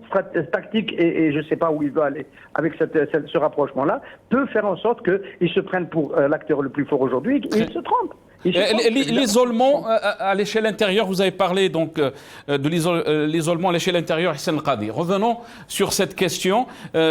tactique, et je ne sais pas où il va aller avec ce rapprochement-là, peut faire en sorte qu'ils se prennent pour l'acteur le plus fort aujourd'hui et ils se trompent. L'isolement à l'échelle intérieure, vous avez parlé donc de l'isolement à l'échelle intérieure, Ihsan El-Qadi. Revenons sur cette question.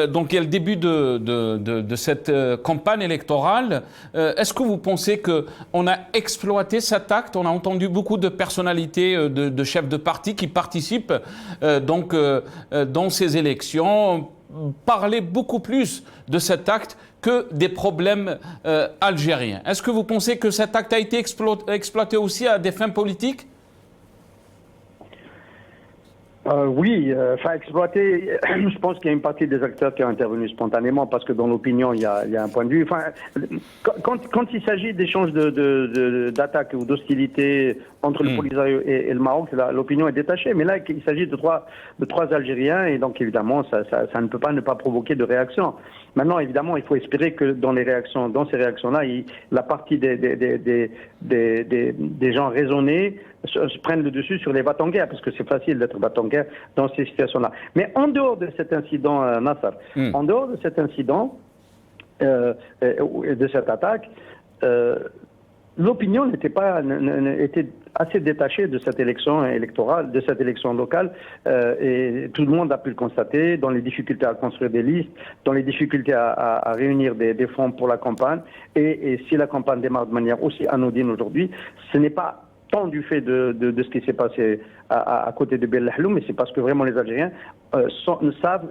Donc, il y a le début de cette campagne électorale. Est-ce que vous pensez qu'on a exploité cet acte? On a entendu beaucoup de personnalités, de chefs de parti qui participent dans ces élections parler beaucoup plus de cet acte que des problèmes algériens. Est-ce que vous pensez que cet acte a été exploité aussi à des fins politiques? Oui, exploité, je pense qu'il y a une partie des acteurs qui ont intervenu spontanément parce que dans l'opinion, il y a un point de vue. Quand il s'agit d'échanges d'attaques ou d'hostilités entre le Polisario et le Maroc, l'opinion est détachée. Mais là, il s'agit de trois Algériens et donc évidemment, ça ne peut pas ne pas provoquer de réaction. Maintenant, évidemment, il faut espérer que dans ces réactions-là, la partie des gens raisonnés se prennent le dessus sur les battants en guerre, parce que c'est facile d'être battant en guerre dans ces situations-là. Mais en dehors de cet incident, Nassar, en dehors de cet incident et de cette attaque, l'opinion était assez détachée de cette élection électorale, de cette élection locale, et tout le monde a pu le constater dans les difficultés à construire des listes, dans les difficultés à réunir des fonds pour la campagne. Et si la campagne démarre de manière aussi anodine aujourd'hui, ce n'est pas tant du fait de ce qui s'est passé à côté de Bel Lahlou, mais c'est parce que vraiment les Algériens savent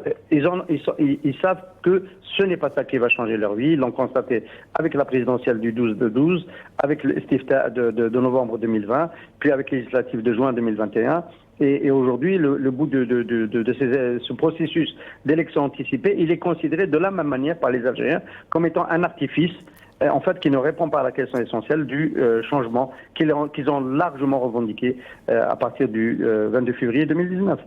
que ce n'est pas ça qui va changer leur vie. Ils l'ont constaté avec la présidentielle du 12, avec le Istifta de novembre 2020, puis avec les législatives de juin 2021. Et aujourd'hui, le bout de ce processus d'élection anticipée, il est considéré de la même manière par les Algériens comme étant un artifice en fait, qui ne répond pas à la question essentielle du changement qu'ils ont largement revendiqué à partir du 22 février 2019.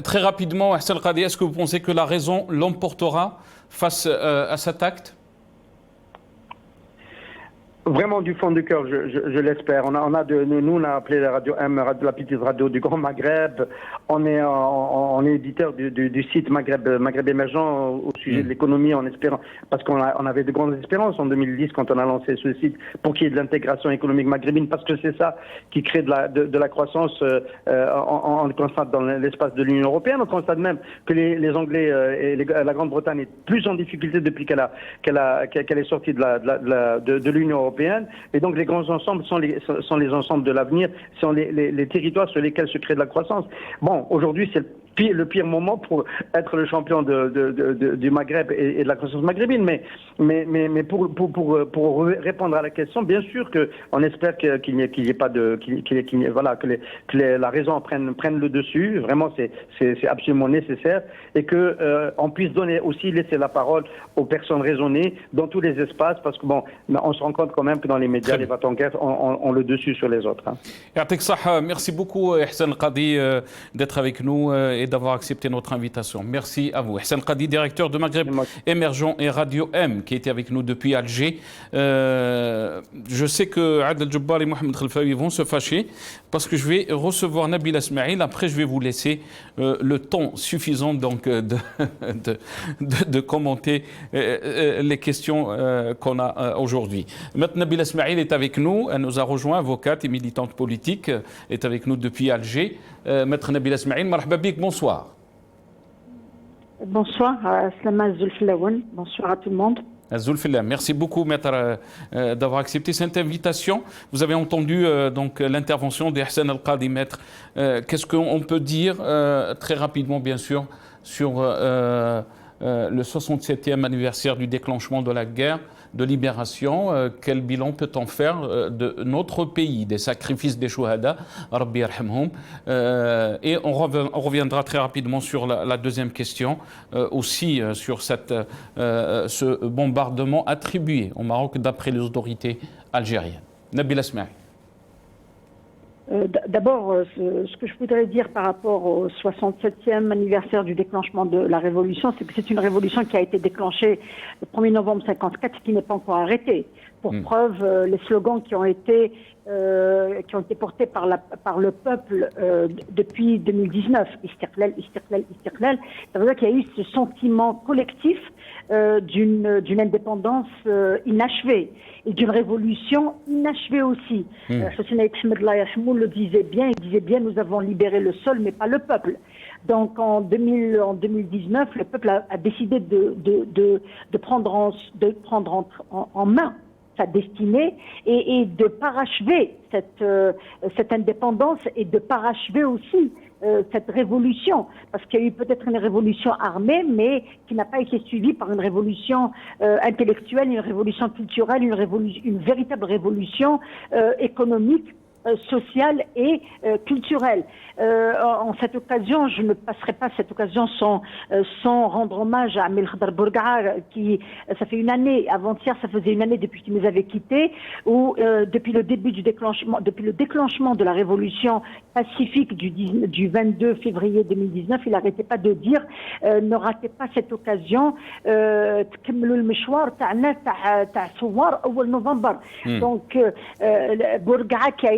Très rapidement, Ahsan Qadi, est-ce que vous pensez que la raison l'emportera face à cet acte? Vraiment du fond du cœur, je l'espère. Nous, on a appelé la radio M, la petite radio du Grand Maghreb. On est éditeur du site Maghreb émergent au sujet de l'économie, en espérant, parce qu'on avait de grandes espérances en 2010 quand on a lancé ce site pour qu'il y ait de l'intégration économique maghrébine, parce que c'est ça qui crée de la croissance. On constate dans l'espace de l'Union européenne, on constate même que les Anglais et la Grande-Bretagne est plus en difficulté depuis qu'elle est sortie de l'Union européenne. Et donc les grands ensembles sont les ensembles de l'avenir, sont les territoires sur lesquels se crée de la croissance. Bon, aujourd'hui c'est le pire moment pour être le champion du Maghreb et de la croissance maghrébine, mais pour répondre à la question, bien sûr qu'on espère qu'il n'y ait pas que la raison prenne le dessus. Vraiment, c'est absolument nécessaire, et que on puisse laisser la parole aux personnes raisonnées dans tous les espaces, parce que bon, on se rend compte quand même que dans les médias, les va-t-en-guerre ont le dessus sur les autres. Merci beaucoup, Ahsan Qadi, d'être avec nous et d'avoir accepté notre invitation. Merci à vous. Ahsan Qadi, directeur de Maghreb Émergent et Radio M, qui était avec nous depuis Alger. Je sais que Adel Jabbar et Mohamed Khelfaoui vont se fâcher parce que je vais recevoir Nabil Esmaïl. Après, je vais vous laisser le temps suffisant donc de commenter les questions qu'on a aujourd'hui. Maintenant, Nabil Esmaïl est avec nous. Elle nous a rejoint, avocate et militante politique, est avec nous depuis Alger. Maître Nabil Esmaïl, marhaba bik, bonsoir. Bonsoir, bonsoir à tout le monde. Merci beaucoup, maître, d'avoir accepté cette invitation. Vous avez entendu donc l'intervention d'Ahsan Al-Qadi, maître. Qu'est-ce qu'on peut dire très rapidement, bien sûr, sur le 67e anniversaire du déclenchement de la guerre de libération? Quel bilan peut-on faire de notre pays, des sacrifices des Chouhada, Rabbi yarhamhum? Et on reviendra très rapidement sur la deuxième question, aussi sur ce bombardement attribué au Maroc d'après les autorités algériennes. Nabil Esmaïl. D'abord, ce que je voudrais dire par rapport au 67e anniversaire du déclenchement de la révolution, c'est que c'est une révolution qui a été déclenchée le 1er novembre 1954 et qui n'est pas encore arrêtée. Pour preuve, les slogans qui ont été portés par le peuple depuis 2019, Istiqlal, Istiqlal, Istiqlal, ça veut dire qu'il y a eu ce sentiment collectif d'une indépendance inachevée et d'une révolution inachevée aussi. Hossein Ahmed le disait bien, il disait bien, nous avons libéré le sol mais pas le peuple. Donc en 2019, le peuple a décidé de prendre en main sa destinée et de parachever cette indépendance et de parachever aussi cette révolution, parce qu'il y a eu peut-être une révolution armée, mais qui n'a pas été suivie par une révolution intellectuelle, une révolution culturelle, une véritable révolution économique, sociale et culturelle. En cette occasion, je ne passerai pas cette occasion sans rendre hommage à Amel Khadr Bourgaar, qui, ça fait une année, avant-hier, ça faisait une année depuis qu'il nous avait quittés, où depuis le déclenchement de la révolution pacifique du 22 février 2019, il n'arrêtait pas de dire ne ratez pas cette occasion, donc Bourgaar, qui a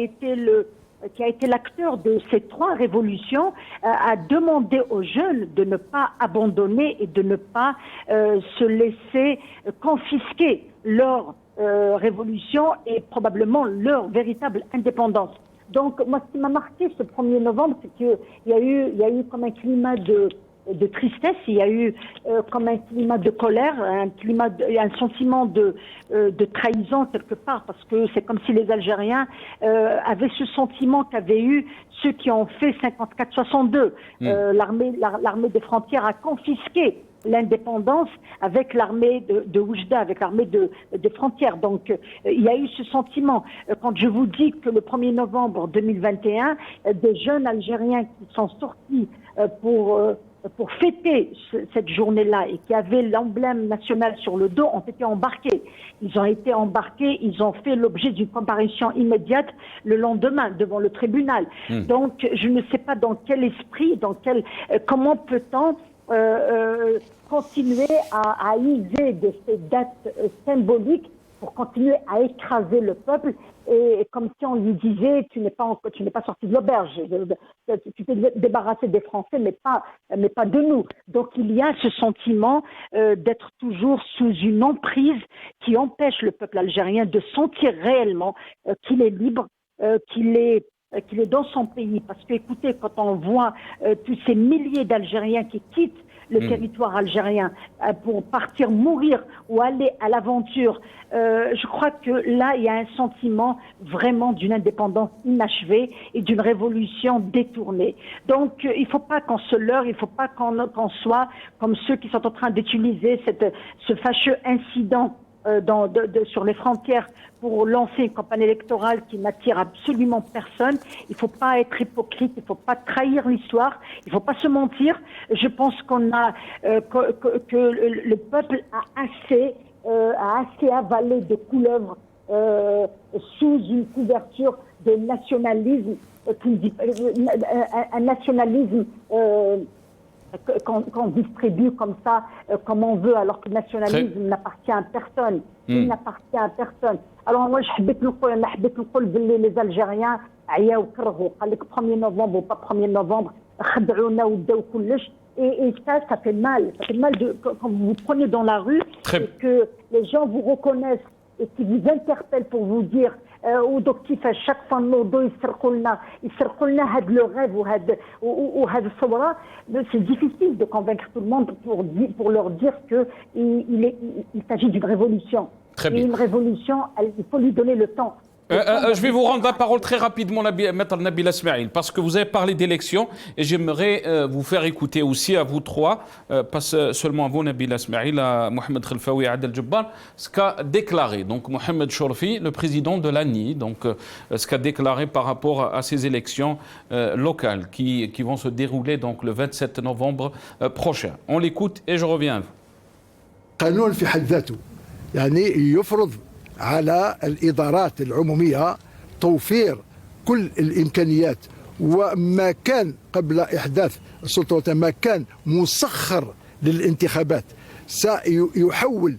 été l'acteur de ces trois révolutions, a demandé aux jeunes de ne pas abandonner et de ne pas se laisser confisquer leur révolution et probablement leur véritable indépendance. Donc moi, ce qui m'a marqué ce 1er novembre, c'est qu'il y a eu comme un climat de tristesse, il y a eu comme un climat de colère, un sentiment de trahison quelque part, parce que c'est comme si les Algériens avaient ce sentiment qu'avaient eu ceux qui ont fait 54-62. L'armée des frontières a confisqué l'indépendance avec l'armée de Oujda, avec l'armée des frontières. Donc il y a eu ce sentiment. Quand je vous dis que le 1er novembre 2021, des jeunes Algériens qui sont sortis pour pour fêter cette journée-là et qui avaient l'emblème national sur le dos ont été embarqués. Ils ont été embarqués, ils ont fait l'objet d'une comparution immédiate le lendemain devant le tribunal. Donc, je ne sais pas dans quel esprit, comment peut-on continuer à user de ces dates symboliques pour continuer à écraser le peuple, et comme si on lui disait tu n'es pas sorti de l'auberge, tu t'es débarrassé des Français mais pas de nous. Donc il y a ce sentiment d'être toujours sous une emprise qui empêche le peuple algérien de sentir réellement qu'il est libre, qu'il est dans son pays. Parce que écoutez, quand on voit tous ces milliers d'Algériens qui quittent le territoire algérien pour partir mourir ou aller à l'aventure, je crois que là, il y a un sentiment vraiment d'une indépendance inachevée et d'une révolution détournée. Donc, il ne faut pas qu'on se leurre, il ne faut pas qu'on soit comme ceux qui sont en train d'utiliser ce fâcheux incident sur les frontières pour lancer une campagne électorale qui n'attire absolument personne. Il ne faut pas être hypocrite, il ne faut pas trahir l'histoire, il ne faut pas se mentir. Je pense que le peuple a assez avalé de couleuvres sous une couverture de nationalisme, un nationalisme qu'on distribue comme ça, comme on veut, alors que le nationalisme n'appartient à personne. Il n'appartient à personne. Alors moi, je حبيت نقول باللي les Algériens عياو كرهوا قال لك 1er novembre ou pas 1er novembre خدعونا وداو كلش. Et ça fait mal. Ça fait mal quand vous vous prenez dans la rue et que les gens vous reconnaissent et qui vous interpellent pour vous dire ودوك كيفاش chaque fois نوضوا يسرقوا لنا هذا لو ريف وهذا الصوره. C'est difficile de convaincre tout le monde pour leur dire que il s'agit d'une révolution. Et une révolution, il faut lui donner le temps. Je vais vous rendre la parole très rapidement, Maître Nabil Esmaïl, parce que vous avez parlé d'élections et j'aimerais vous faire écouter aussi à vous trois, pas seulement à vous, Nabil Esmaïl, à Mohamed Khelfaoui et Adel Djebbar, ce qu'a déclaré donc Mohamed Chorfi, le président de l'ANI, donc ce qu'a déclaré par rapport à ces élections locales qui vont se dérouler donc le 27 novembre prochain. On l'écoute et je reviens à vous. قانون في حد ذاته يعني يفرض على الإدارات العمومية توفير كل الإمكانيات، وما كان قبل إحداث السلطة الوطنية ما كان مسخر للانتخابات سيحول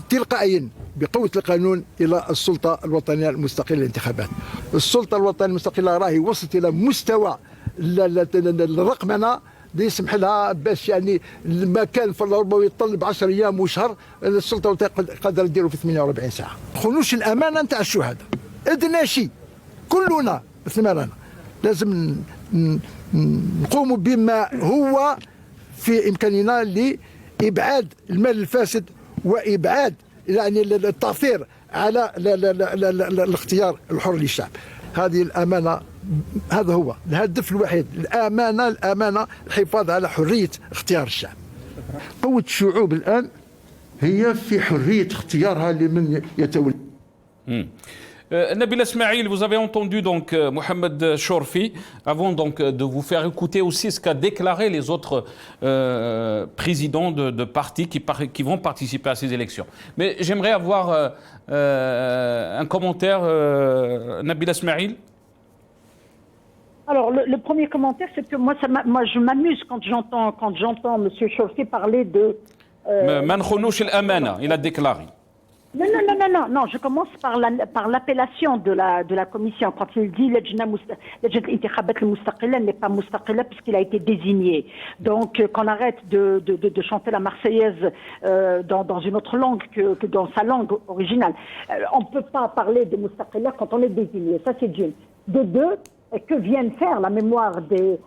تلقائيا بقوة القانون إلى السلطة الوطنية المستقلة للانتخابات. السلطة الوطنية المستقلة راهي وصلت إلى مستوى الرقمنة يسمح لها باش يعني ما كان في الربوي يطلب 10 ايام وشهر، السلطه قادره ديروا في 48 ساعه. ما تخونوش الامانه نتاع الشهداء، ادنى شيء كلنا مثل لازم نقوموا بما هو في امكاننا لابعاد المال الفاسد وابعاد يعني التاثير على الاختيار الحر للشعب. هذه الامانه، هذا هو الهدف الوحيد، الأمانة الحفاظ على حرية اختيار الشعب. قوة الشعوب الآن هي في حرية اختيارها لمن يتولى. Nabil Esmaïl, vous avez entendu donc Mohamed Chorfi, avant donc de vous faire écouter aussi ce qu'a déclaré les autres présidents de partis qui vont participer à ces élections. Mais j'aimerais avoir un commentaire, Nabil Esmaïl. Alors, le premier commentaire, c'est que moi je m'amuse quand j'entends M. Chorfi parler de... il a déclaré. Non, je commence par l'appellation de la commission. Quand il dit Lejna Intikhabat al-Mustaqilla n'est pas Mustaqilla puisqu'il a été désigné. Donc, qu'on arrête de chanter la Marseillaise dans une autre langue que dans sa langue originale. On ne peut pas parler de Mustaqilla quand on est désigné. Ça, c'est d'une. De deux, que viennent faire la mémoire des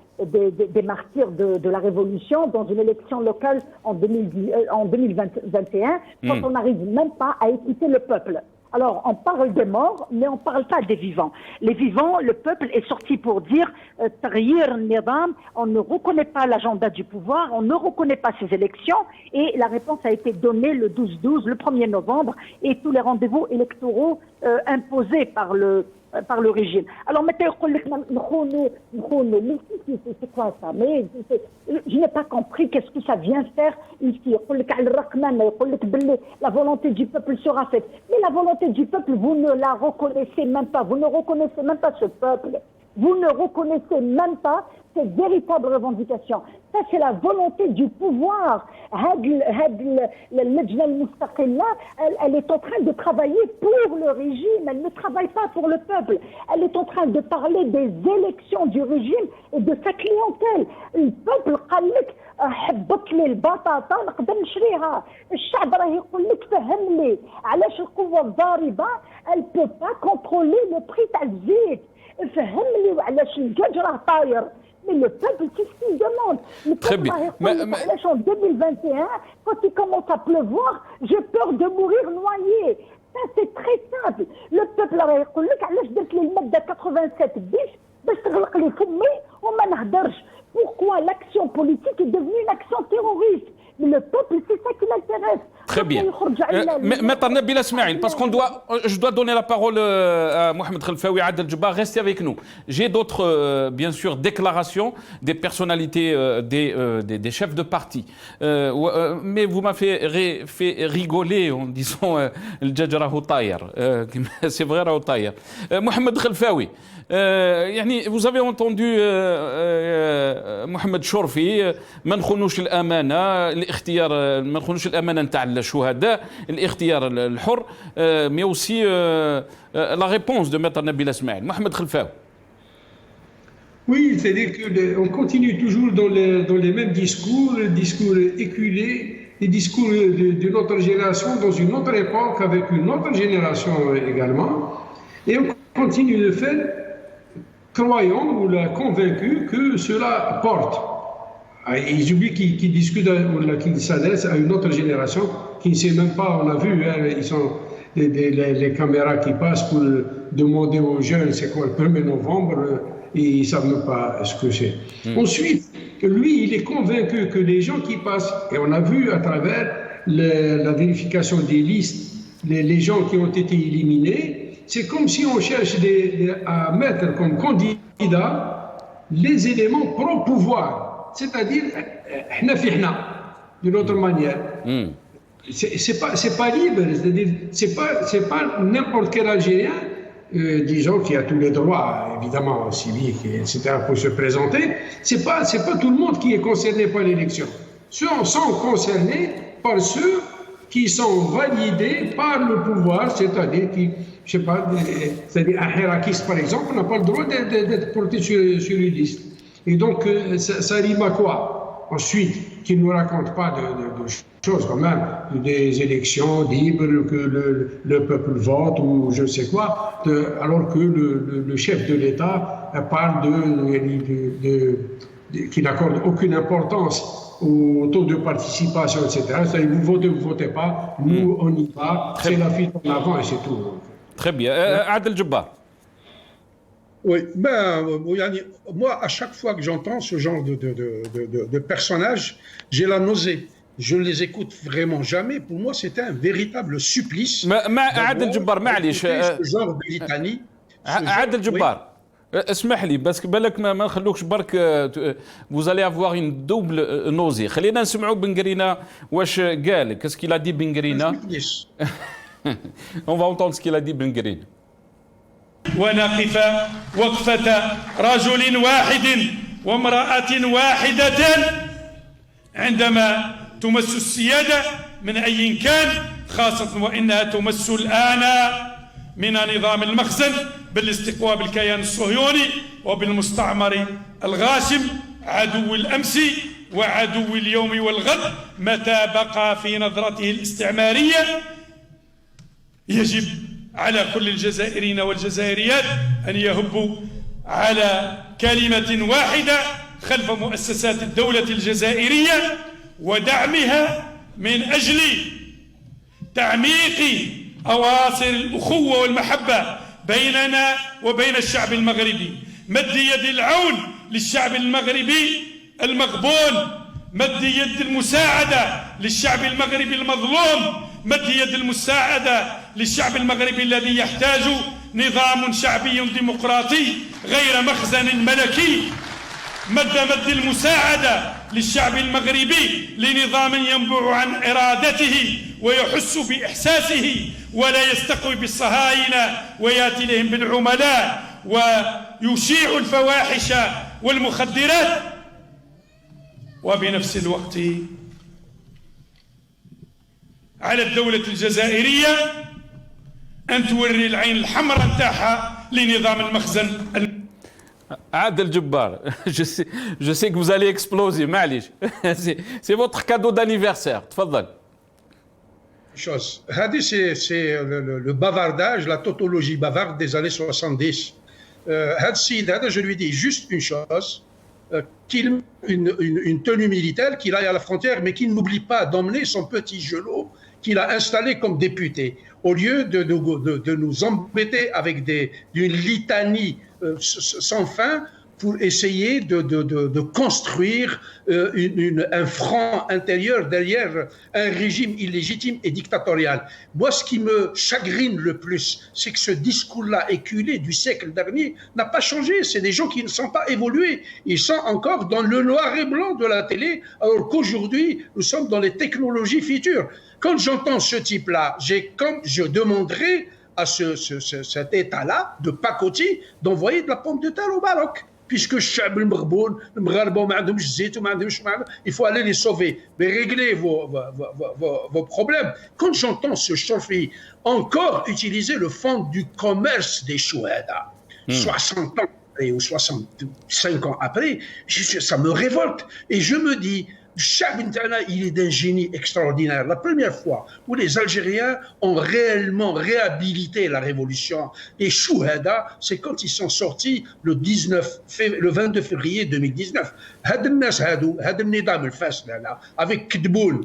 martyrs de la Révolution dans une élection locale en 2021 quand on n'arrive même pas à écouter le peuple. Alors, on parle des morts, mais on ne parle pas des vivants. Les vivants, le peuple est sorti pour dire on ne reconnaît pas l'agenda du pouvoir, on ne reconnaît pas ces élections, et la réponse a été donnée le 12-12, le 1er novembre, et tous les rendez-vous électoraux imposée par le régime. Alors maintenant, c'est quoi ça? Mais je n'ai pas compris qu'est-ce que ça vient faire ici. La volonté du peuple sera faite. Mais la volonté du peuple, vous ne la reconnaissez même pas. Vous ne reconnaissez même pas ce peuple. Vous ne reconnaissez même pas ces véritables revendications. Ça, c'est la volonté du pouvoir. Elle est en train de travailler pour le régime. Elle ne travaille pas pour le peuple. Elle est en train de parler des élections du régime et de sa clientèle. Le peuple قال لك حبط لي البطاطا نقدر نشريها. الشعب راه يقول لك فهم لي علاش القوة الضاربة elle peut pas contrôler le prix تاع الزيت. فهم لي وعلاش الدجاج راه طاير. Mais le peuple, c'est ce qu'il demande. Le peuple en 2021, quand il commence à pleuvoir, j'ai peur de mourir noyé. Ça, c'est très simple. Le peuple, يقول لك علاش درت لي المادة 87 باش تغلق لي فمي وما نهدرش. Pourquoi l'action politique est devenue une action terroriste? Mais le peuple, c'est ça qui l'intéresse. Très bien. Maître Nabila Smaïl, parce je dois donner la parole à Mohamed Khelfaoui, Adel Djebbar, restez avec nous. J'ai d'autres, bien sûr, déclarations des personnalités, des chefs de parti. Mais vous m'avez fait rigoler en disant le Djadj Rahou Tayer. C'est vrai, Rahou Tayer. Mohamed Khelfaoui, vous avez entendu محمد شرفي ما نخونوش الامانه الاختيار ما نخونوش الامانه نتاع الشهداء الاختيار الحر mais aussi la réponse de Maître Nabila Smaïl. Mohamed Khelfaoui. Oui, c'est-à-dire qu'on continue toujours dans les mêmes discours éculés, les discours de notre génération dans une autre époque avec une autre génération également, et on continue de faire croyant ou convaincu que cela porte. Ils oublient qu'ils discutent ou qu'ils s'adressent à une autre génération qui ne sait même pas, on a vu, ils sont les caméras qui passent pour demander aux jeunes c'est quoi le 1er novembre, et ils ne savent même pas ce que c'est. Ensuite, lui, il est convaincu que les gens qui passent, et on a vu à travers la vérification des listes, les gens qui ont été éliminés, c'est comme si on cherche à mettre comme candidat les éléments pro-pouvoir, c'est-à-dire d'une autre manière. C'est pas libre, c'est-à-dire c'est pas n'importe quel Algérien, disons qui a tous les droits évidemment civiques etc. pour se présenter. C'est pas tout le monde qui est concerné par l'élection. Ceux sont concernés par ceux qui sont validés par le pouvoir, c'est-à-dire qui je sais pas, c'est-à-dire un hiérarchiste par exemple n'a pas le droit d'être porté sur une liste. Et donc ça rime à quoi? Ensuite, qu'il ne nous raconte pas de choses quand même, des élections libres, que le peuple vote ou je ne sais quoi, alors que le chef de l'État parle qui n'accorde aucune importance au taux de participation, etc. C'est-à-dire vous votez, vous ne votez pas, nous on y va, c'est la fuite en avant et c'est tout. Très bien. Adel Djebbar. Oui, moi, à chaque fois que j'entends ce genre de personnages, j'ai la nausée. Je ne les écoute vraiment jamais. Pour moi, c'était un véritable supplice. Adel Djebbar, معليش. Ce genre de litanie. Adel Djebbar. اسمح لي بس بالك ما نخلوكش برك vous allez avoir une double nausée. خلينا نسمعوا بن قرينة واش قال. Qu'est-ce qu'il a dit بن قرينة? On va entendre ce qu'il a dit بن قرينة. ونقف وقفة رجل واحد وامرأة واحدة عندما تمس السيادة من أي كان، خاصة وإنها تمس الآن من نظام المخزن بالاستقواء بالكيان الصهيوني وبالمستعمر الغاشم، عدو الأمس وعدو اليوم والغد. متى بقى في نظرته الاستعمارية يجب على كل الجزائريين والجزائريات أن يهبوا على كلمة واحدة خلف مؤسسات الدولة الجزائرية ودعمها من أجل تعميق أواصر الأخوة والمحبة بيننا وبين الشعب المغربي. مد يد العون للشعب المغربي المغبون، مد يد المساعدة للشعب المغربي المظلوم مد يد المساعدة للشعب المغربي الذي يحتاج نظام شعبي ديمقراطي غير مخزن ملكي. مد المساعدة للشعب المغربي لنظام ينبع عن إرادته ويحس بإحساسه ولا يستقوي بالصهاينة ويأتي إليهم بالعملاء ويشيع الفواحش والمخدرات. وبنفس الوقت على الدولة الجزائرية أن توري العين الحمراء نتاعها لنظام المخزن. Adel Djebbar, je sais que vous allez exploser, معليش. C'est votre cadeau d'anniversaire. تفضل. Chose. C'est le bavardage, la tautologie bavarde des années 70. Je lui dis juste une chose, une tenue militaire, qu'il aille à la frontière, mais qu'il n'oublie pas d'emmener son petit gelot qu'il a installé comme député, au lieu de nous embêter avec d'une litanie sans fin pour essayer de construire un front intérieur derrière un régime illégitime et dictatorial. Moi, ce qui me chagrine le plus, c'est que ce discours-là éculé du siècle dernier n'a pas changé. C'est des gens qui ne sont pas évolués. Ils sont encore dans le noir et blanc de la télé, alors qu'aujourd'hui, nous sommes dans les technologies futures. Quand j'entends ce type-là, je demanderai à cet État-là, de pacotille, d'envoyer de la pomme de terre au Maroc. Puisque il faut aller les sauver, mais régler vos problèmes. Quand j'entends ce Chofi encore utiliser le fonds du commerce des Chouhada, 60 ans après ou 65 ans après, ça me révolte. Et je me dis, il est d'un génie extraordinaire. La première fois où les Algériens ont réellement réhabilité la révolution, les Chouhada, c'est quand ils sont sortis le 22 février 2019. Avec Kedboun.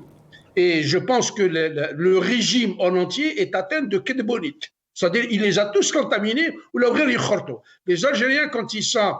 Et je pense que le régime en entier est atteint de Kedbounite. C'est-à-dire, il les a tous contaminés. Les Algériens, quand ils sont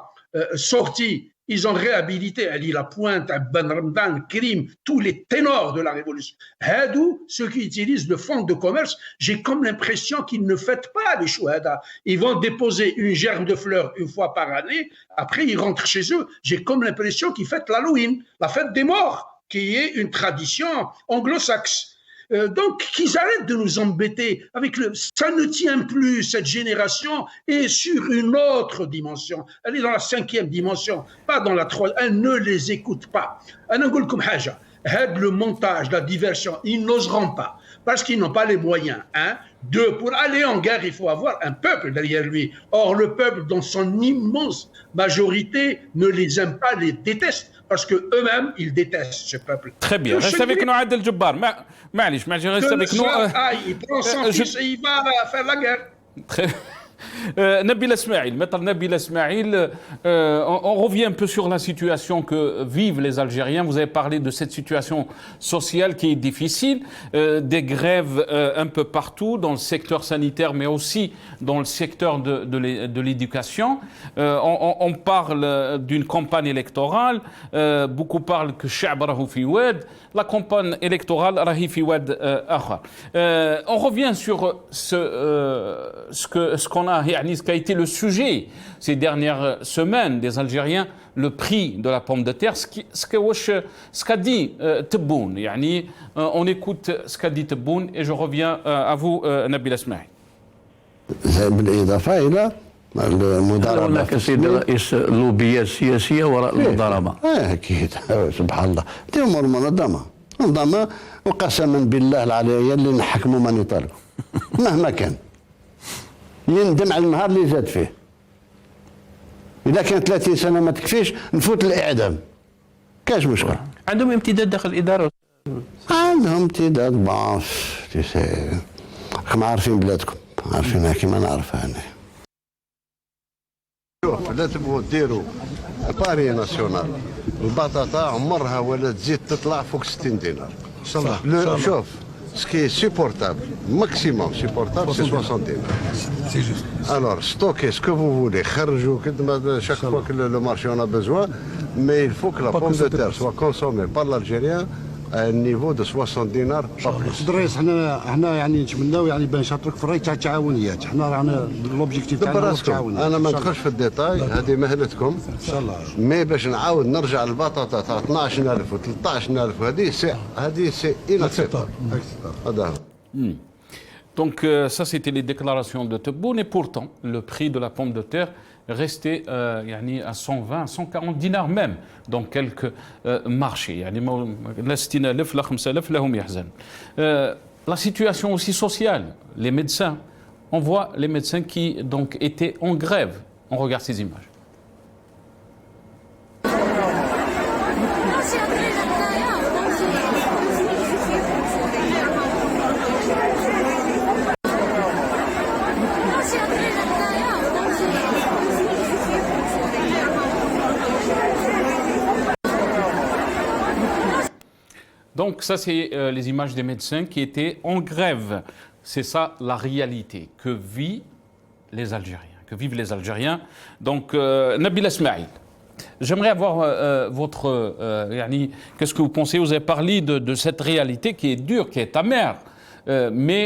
sortis, ils ont réhabilité Ali Lapointe, Ben Ramdan, Krim, tous les ténors de la révolution. Hadou, ceux qui utilisent le fonds de commerce, j'ai comme l'impression qu'ils ne fêtent pas les Chouhada. Ils vont déposer une gerbe de fleurs une fois par année, après ils rentrent chez eux. J'ai comme l'impression qu'ils fêtent l'Halloween, la fête des morts, qui est une tradition anglo-saxe. Donc, qu'ils arrêtent de nous embêter avec ça ne tient plus, cette génération est sur une autre dimension. Elle est dans la 5e dimension, pas dans la 3e. Elle ne les écoute pas. Le montage, la diversion, ils n'oseront pas parce qu'ils n'ont pas les moyens. 2, pour aller en guerre, il faut avoir un peuple derrière lui. Or, le peuple, dans son immense majorité, ne les aime pas, les déteste. Parce qu'eux-mêmes, ils détestent ce peuple. Très bien. Reste avec nous, Adel Djebbar. Reste avec nous. Il prend son fils et il va faire la guerre. Très bien. Nabil Esmaïl, maître Nabil Esmaïl, on revient un peu sur la situation que vivent les Algériens. Vous avez parlé de cette situation sociale qui est difficile, des grèves un peu partout dans le secteur sanitaire, mais aussi dans le secteur de l'éducation. On parle d'une campagne électorale. Beaucoup parlent que Cha'b rahu fi wad. La campagne électorale rahi fi wad akhar. On revient sur ce qu'on a, ce qui a été le sujet ces dernières semaines des Algériens, le prix de la pomme de terre, ce qu'a dit Tebboune. On écoute ce qu'a dit Tebboune et je reviens à vous, Nabil Esmaïl. بالإضافة إلى المضاربة. هناك سيد الرئيس لوبيات سياسية وراء المضاربة. أكيد سبحان الله. دي أمور منظمة وقسما بالله العلي اللي نحكموا من يطالب مهما كان. يندم على النهار اللي زاد فيه. إذا كان 30 سنة ما تكفيش نفوت الإعدام. كاش مشكل. عندهم امتداد داخل الإدارة؟ عندهم امتداد ضعف. راكم عارفين بلادكم، عارفينها كيما نعرفها أنا. شوف لا تبغوا ديروا باري ناسيونال، البطاطا عمرها ولا تزيد تطلع فوق 60 دينار. إن شاء الله. شوف. Ce qui est supportable, maximum supportable, c'est 60 dinars. Alors, stockez ce que vous voulez, chaque fois que le marché en a besoin, mais il faut que la pomme de terre soit consommée par l'Algérien النيفو دو 60 دينار با بلوس. دريس حنا يعني نتمناو يعني بان نشاطرك في الراي تاع التعاونيات، حنا رانا لوبجيكتيف تاعنا هو التعاونيات. انا ما ندخلش في الديتاي، هذه مهنتكم ان شاء الله. مي باش نعاود نرجع للبطاطا تاع 12000 و 13000 هذه سي اناكسبتابل. هذا هو. Donc ça c'était les déclarations de Tebboune et pourtant le prix de la pomme de terre restait à 120 à 140 dinars même dans quelques marchés. La situation aussi sociale, les médecins, on voit les médecins qui donc étaient en grève. On regarde ces images. Donc ça, c'est les images des médecins qui étaient en grève. C'est ça la réalité que vivent les Algériens. Donc, Nabil Esmaïl, j'aimerais avoir votre... qu'est-ce que vous pensez? Vous avez parlé de cette réalité qui est dure, qui est amère. Mais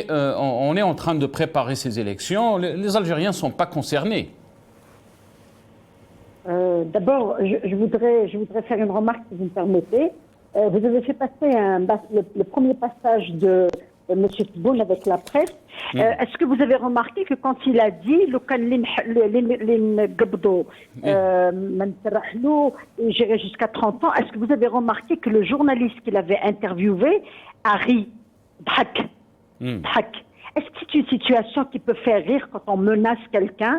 on est en train de préparer ces élections. Les Algériens ne sont pas concernés. D'abord, je voudrais faire une remarque, si vous me permettez. Vous avez fait passer le premier passage de M. Tebboune avec la presse. Est-ce que vous avez remarqué que quand il a dit j'irai jusqu'à 30 ans, est-ce que vous avez remarqué que le journaliste qu'il avait interviewé a ri? Est-ce que c'est une situation qui peut faire rire quand on menace quelqu'un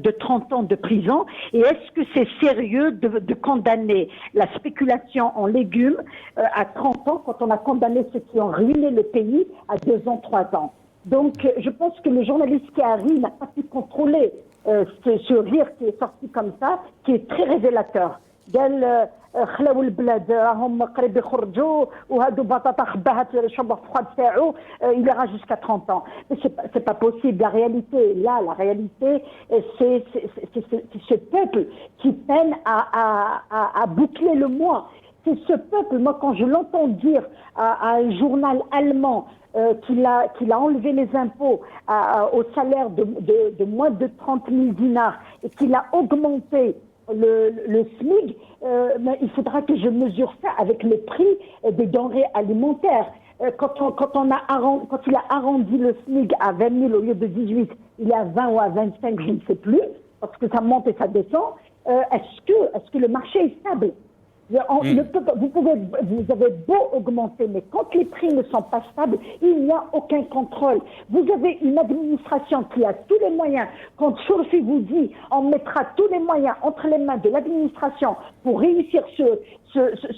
de 30 ans de prison? Et est-ce que c'est sérieux de condamner la spéculation en légumes à 30 ans quand on a condamné ceux qui ont ruiné le pays à 2 ans, 3 ans? Donc je pense que le journaliste qui a ri n'a pas pu contrôler ce rire qui est sorti comme ça, qui est très révélateur. خلاو البلاد راهم قريب يخرجوا وهادو بطاطا خباها في الشومبر فخواد تاعو il ira jusqu'à 30 ans. Mais c'est pas possible. La réalité, c'est ce peuple qui peine à boucler le mois. C'est ce peuple, moi quand je l'entends dire à un journal allemand qu'il a enlevé les impôts au salaire de moins de 30 000 dinars et qu'il a augmenté le SMIC, il faudra que je mesure ça avec le prix des denrées alimentaires. Quand il a arrondi le SMIC à 20 000 au lieu de 18, il est à 20 ou à 25, je ne sais plus, parce que ça monte et ça descend. Est-ce que le marché est stable? Vous avez beau augmenter, mais quand les prix ne sont pas stables, il n'y a aucun contrôle. Vous avez une administration qui a tous les moyens. Quand Chorfi vous dit on mettra tous les moyens entre les mains de l'administration pour réussir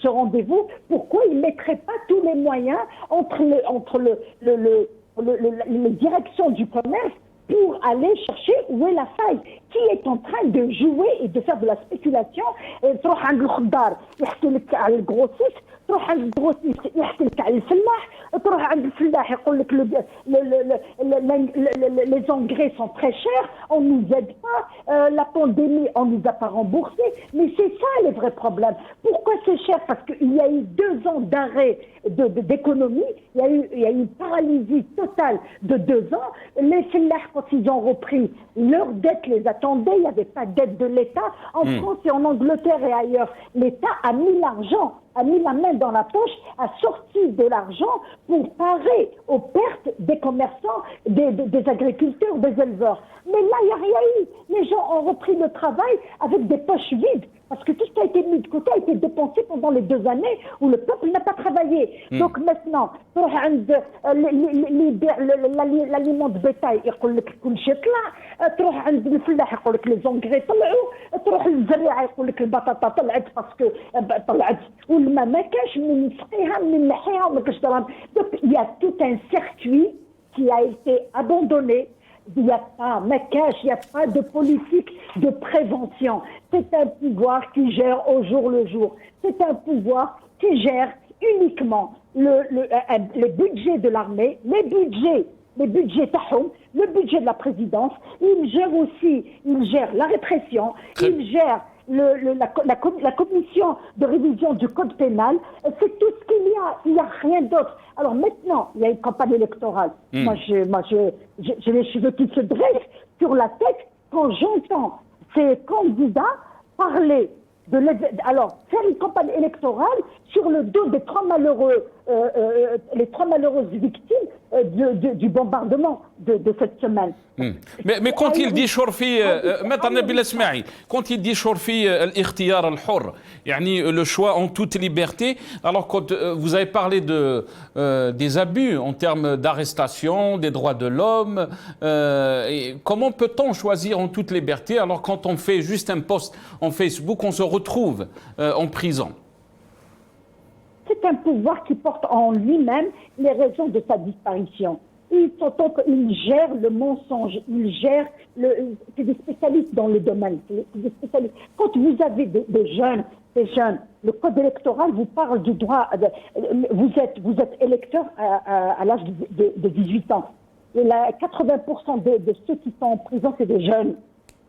ce rendez-vous, pourquoi il ne mettrait pas tous les moyens entre les directions du commerce pour aller chercher où est la faille, qui est en train de jouer et de faire de la spéculation. تروح عند الخضار يحكي لك على الجروسيس، تروح عند الجروسيس يحكي لك على الفلاح، تروح عند الفلاح يقول لك les engrais sont très chers, on nous aide pas, la pandémie on nous a pas remboursé. Mais c'est ça les vrais problèmes. Pourquoi c'est cher? Parce qu'il y a eu 2 ans d'arrêt d'économie, il y a eu une paralysie totale de 2 ans. Les fellahs, quand ils ont repris, leurs dettes les attendaient, il n'y avait pas d'aide de l'État. En France et en Angleterre et ailleurs, l'État a mis l'argent, a mis la main dans la poche, a sorti de l'argent pour parer aux pertes des commerçants, des agriculteurs, des éleveurs. Mais là, il n'y a rien eu. Les gens ont repris le travail avec des poches vides. Parce que tout ce qui a été mis de côté a été dépensé pendant les 2 années où le peuple n'a pas travaillé. Donc maintenant, l'aliment de bétail, يقول لك كل شيء طلع، تروح عند الفلاح يقول لك les engrais طلعوا، تروح للزريعة يقول لك البطاطا طلعت باسكو طلعت، والماء ما كاش من نسقيها من نحيها وما كاش دراهم. Donc il y a tout un circuit qui a été abandonné. Il n'y a pas il n'y a pas de politique de prévention. C'est un pouvoir qui gère au jour le jour. C'est un pouvoir qui gère uniquement le budget de l'armée, les budgets tahoum, le budget de la présidence. Il gère la répression, il gère la commission de révision du code pénal, c'est tout ce qu'il y a. Il n'y a rien d'autre. Alors maintenant, il y a une campagne électorale. Moi, j'ai les cheveux qui se dressent sur la tête quand j'entends ces candidats parler alors faire une campagne électorale sur le dos des les trois malheureuses victimes du bombardement de cette semaine. Mais quand il dit Chorfi, quand il dit Chorfi l'ikhtiyar al-hur, le choix en toute liberté, alors quand vous avez parlé des abus en termes d'arrestation, des droits de l'homme, comment peut-on choisir en toute liberté alors quand on fait juste un post en Facebook, on se retrouve en prison? C'est un pouvoir qui porte en lui-même les raisons de sa disparition. Il gère le mensonge, c'est des spécialistes dans le domaine. Quand vous avez des jeunes, le code électoral vous parle du droit. Vous êtes électeur à l'âge de 18 ans. Et 80% de ceux qui sont en prison, c'est des jeunes.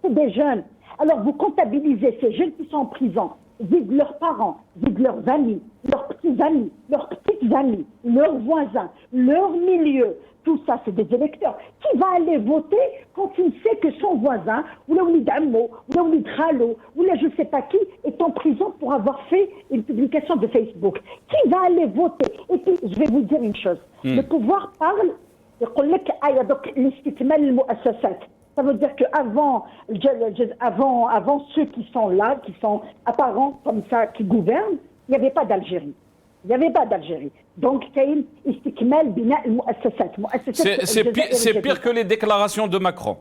C'est des jeunes. Alors vous comptabilisez ces jeunes qui sont en prison. Vide leurs parents, vide leurs amis, leurs petits-amis, leurs petites-amies, leurs voisins, leur milieu. Tout ça, c'est des électeurs. Qui va aller voter quand il sait que son voisin, ou le Oulid Ammo, ou le Oulid Khalo, ou le je ne sais pas qui, est en prison pour avoir fait une publication de Facebook? Qui va aller voter? Et puis, je vais vous dire une chose. Le pouvoir parle, ça veut dire qu'avant ceux qui sont là, qui sont apparents comme ça, qui gouvernent, il n'y avait pas d'Algérie. Donc, c'est pire que les déclarations de Macron.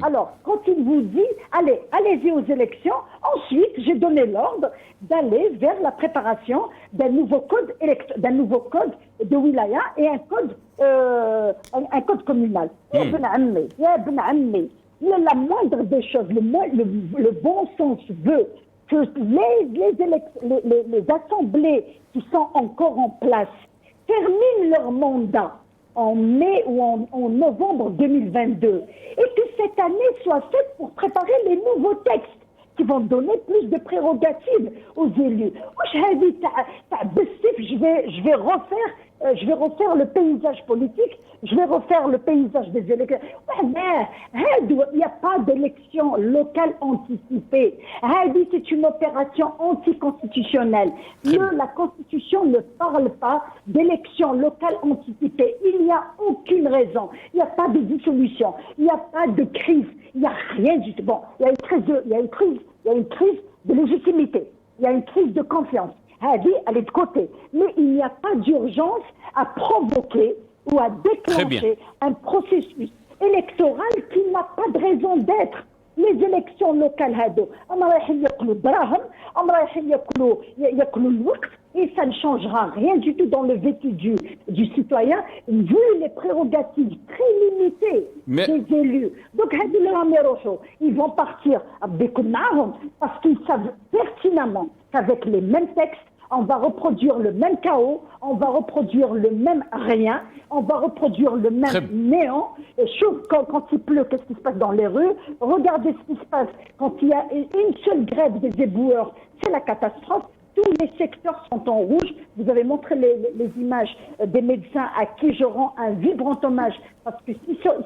Alors, quand il vous dit, allez-y aux élections, ensuite, j'ai donné l'ordre d'aller vers la préparation d'un nouveau code de wilaya et un code communal. La moindre des choses, le bon sens veut que les assemblées qui sont encore en place terminent leur mandat en mai ou en novembre 2022 et que cette année soit faite pour préparer les nouveaux textes qui vont donner plus de prérogatives aux élus. Je vais refaire le paysage politique, je vais refaire le paysage des élections. Il n'y a pas d'élection locale anticipée. C'est une opération anticonstitutionnelle. La Constitution ne parle pas d'élection locale anticipée. Il n'y a aucune raison. Il n'y a pas de dissolution. Il n'y a pas de crise. Il n'y a rien du tout. Bon, il y a une crise de légitimité. Il y a une crise de confiance. Elle est de côté. Mais il n'y a pas d'urgence à provoquer ou à déclencher un processus électoral qui n'a pas de raison d'être. Les élections locales, et ça ne changera rien du tout dans le vécu du citoyen, vu les prérogatives très limitées des élus. Donc, ils vont partir parce qu'ils savent pertinemment qu'avec les mêmes textes, on va reproduire le même chaos, on va reproduire le même rien, on va reproduire le même néant. Et quand il pleut, qu'est-ce qui se passe dans les rues? Regardez ce qui se passe quand il y a une seule grève des éboueurs, c'est la catastrophe. Tous les secteurs sont en rouge. Vous avez montré les images des médecins à qui je rends un vibrant hommage, parce que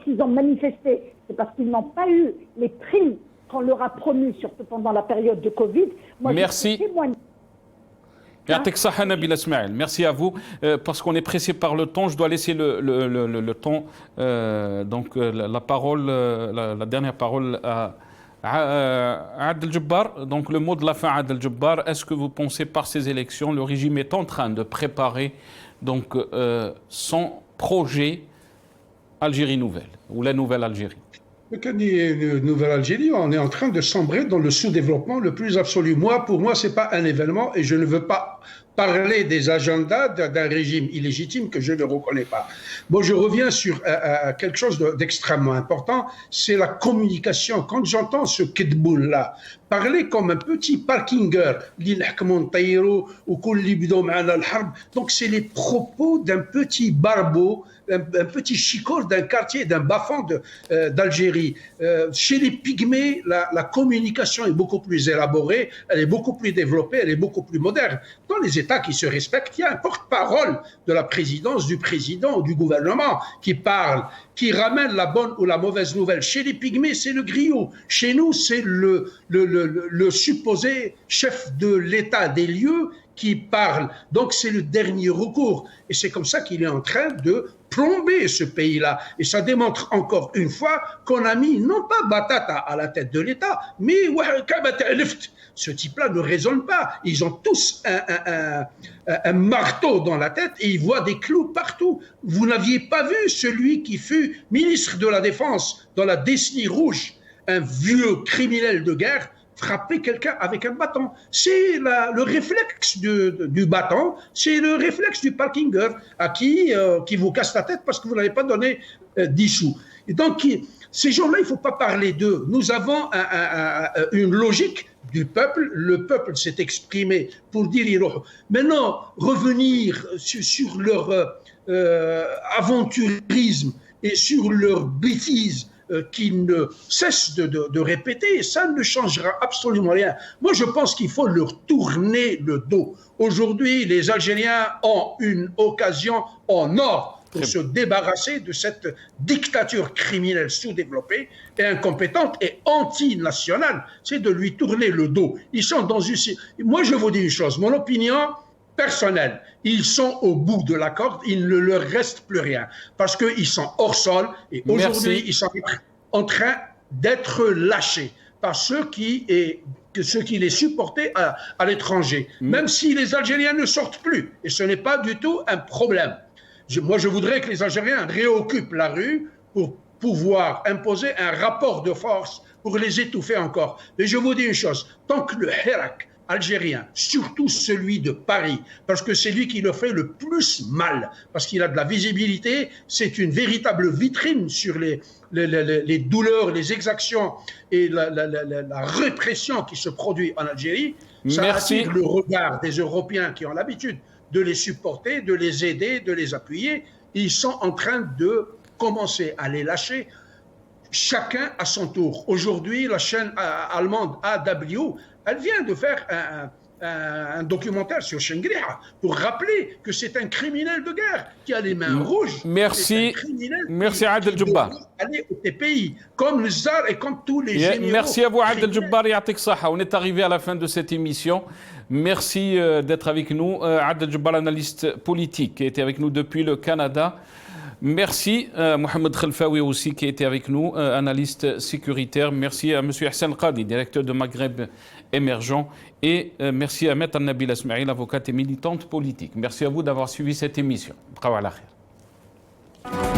s'ils ont manifesté, c'est parce qu'ils n'ont pas eu les primes qu'on leur a promis, surtout pendant la période de Covid. Moi, merci. Merci à vous. Parce qu'on est pressé par le temps, je dois laisser le temps, la parole, la dernière parole à Adel Jabbar. Donc le mot de la fin, Adel Jabbar. Est-ce que vous pensez par ces élections, le régime est en train de préparer son projet Algérie nouvelle, ou la nouvelle Algérie? Quand il y a une nouvelle Algérie, on est en train de sombrer dans le sous-développement le plus absolu. Pour moi, ce n'est pas un événement et je ne veux pas parler des agendas d'un régime illégitime que je ne reconnais pas. Bon, je reviens sur quelque chose d'extrêmement important, c'est la communication. Quand j'entends ce Kedboul-là parler comme un petit parkinger, donc c'est les propos d'un petit barbeau, un petit chicole d'un quartier, d'un bas-fond d'Algérie. Chez les Pygmées, la communication est beaucoup plus élaborée, elle est beaucoup plus développée, elle est beaucoup plus moderne. Dans les États qui se respectent, il y a un porte-parole de la présidence, du président ou du gouvernement qui parle, qui ramène la bonne ou la mauvaise nouvelle. Chez les Pygmées, c'est le griot. Chez nous, c'est le supposé chef de l'État des lieux qui parle. Donc, c'est le dernier recours. Et c'est comme ça qu'il est en train de plomber ce pays-là. Et ça démontre encore une fois qu'on a mis, non pas Batata à la tête de l'État, mais ce type-là ne raisonne pas. Ils ont tous un marteau dans la tête et ils voient des clous partout. Vous n'aviez pas vu celui qui fut ministre de la Défense dans la décennie rouge, un vieux criminel de guerre, frapper quelqu'un avec un bâton. C'est le réflexe du bâton, c'est le réflexe du parkinger à qui vous casse la tête parce que vous n'avez pas donné 10 sous. Et donc, ces gens-là, il ne faut pas parler d'eux. Nous avons une logique du peuple. Le peuple s'est exprimé pour dire maintenant revenir sur leur aventurisme et sur leur bêtise qui ne cessent de répéter, ça ne changera absolument rien. Moi, je pense qu'il faut leur tourner le dos. Aujourd'hui, les Algériens ont une occasion en or pour se débarrasser de cette dictature criminelle sous-développée et incompétente et anti-nationale. C'est de lui tourner le dos. Ils sont dans une... Moi, je vous dis une chose, mon opinion personnelle, ils sont au bout de la corde, il ne leur reste plus rien, parce qu'ils sont hors sol, et aujourd'hui, ils sont en train d'être lâchés par ceux qui les supportaient à l'étranger, même si les Algériens ne sortent plus, et ce n'est pas du tout un problème. Moi, je voudrais que les Algériens réoccupent la rue pour pouvoir imposer un rapport de force pour les étouffer encore. Mais je vous dis une chose, tant que le Hirak algérien, surtout celui de Paris, parce que c'est lui qui le fait le plus mal, parce qu'il a de la visibilité, c'est une véritable vitrine sur les douleurs, les exactions et la répression qui se produit en Algérie. Ça attire le regard des Européens qui ont l'habitude de les supporter, de les aider, de les appuyer. Ils sont en train de commencer à les lâcher, chacun à son tour. Aujourd'hui, la chaîne allemande AW, elle vient de faire un documentaire sur Chengriha pour rappeler que c'est un criminel de guerre qui a les mains rouges. Merci. Merci Adel Djebbar. Aller au pays, comme le Tsar et comme tous les généraux. Merci à vous Adel Djebbar et Yatik Saha. On est arrivé à la fin de cette émission. Merci d'être avec nous. Adel Djebbar, analyste politique, qui était avec nous depuis le Canada. Merci Mohamed Khelfaoui aussi qui était avec nous, analyste sécuritaire. Merci à M. Hassan Qadi, directeur de Maghreb émergent. Et merci à Maître Nabil Asmaïl, avocate et militante politique. Merci à vous d'avoir suivi cette émission. Bqaw ala khair.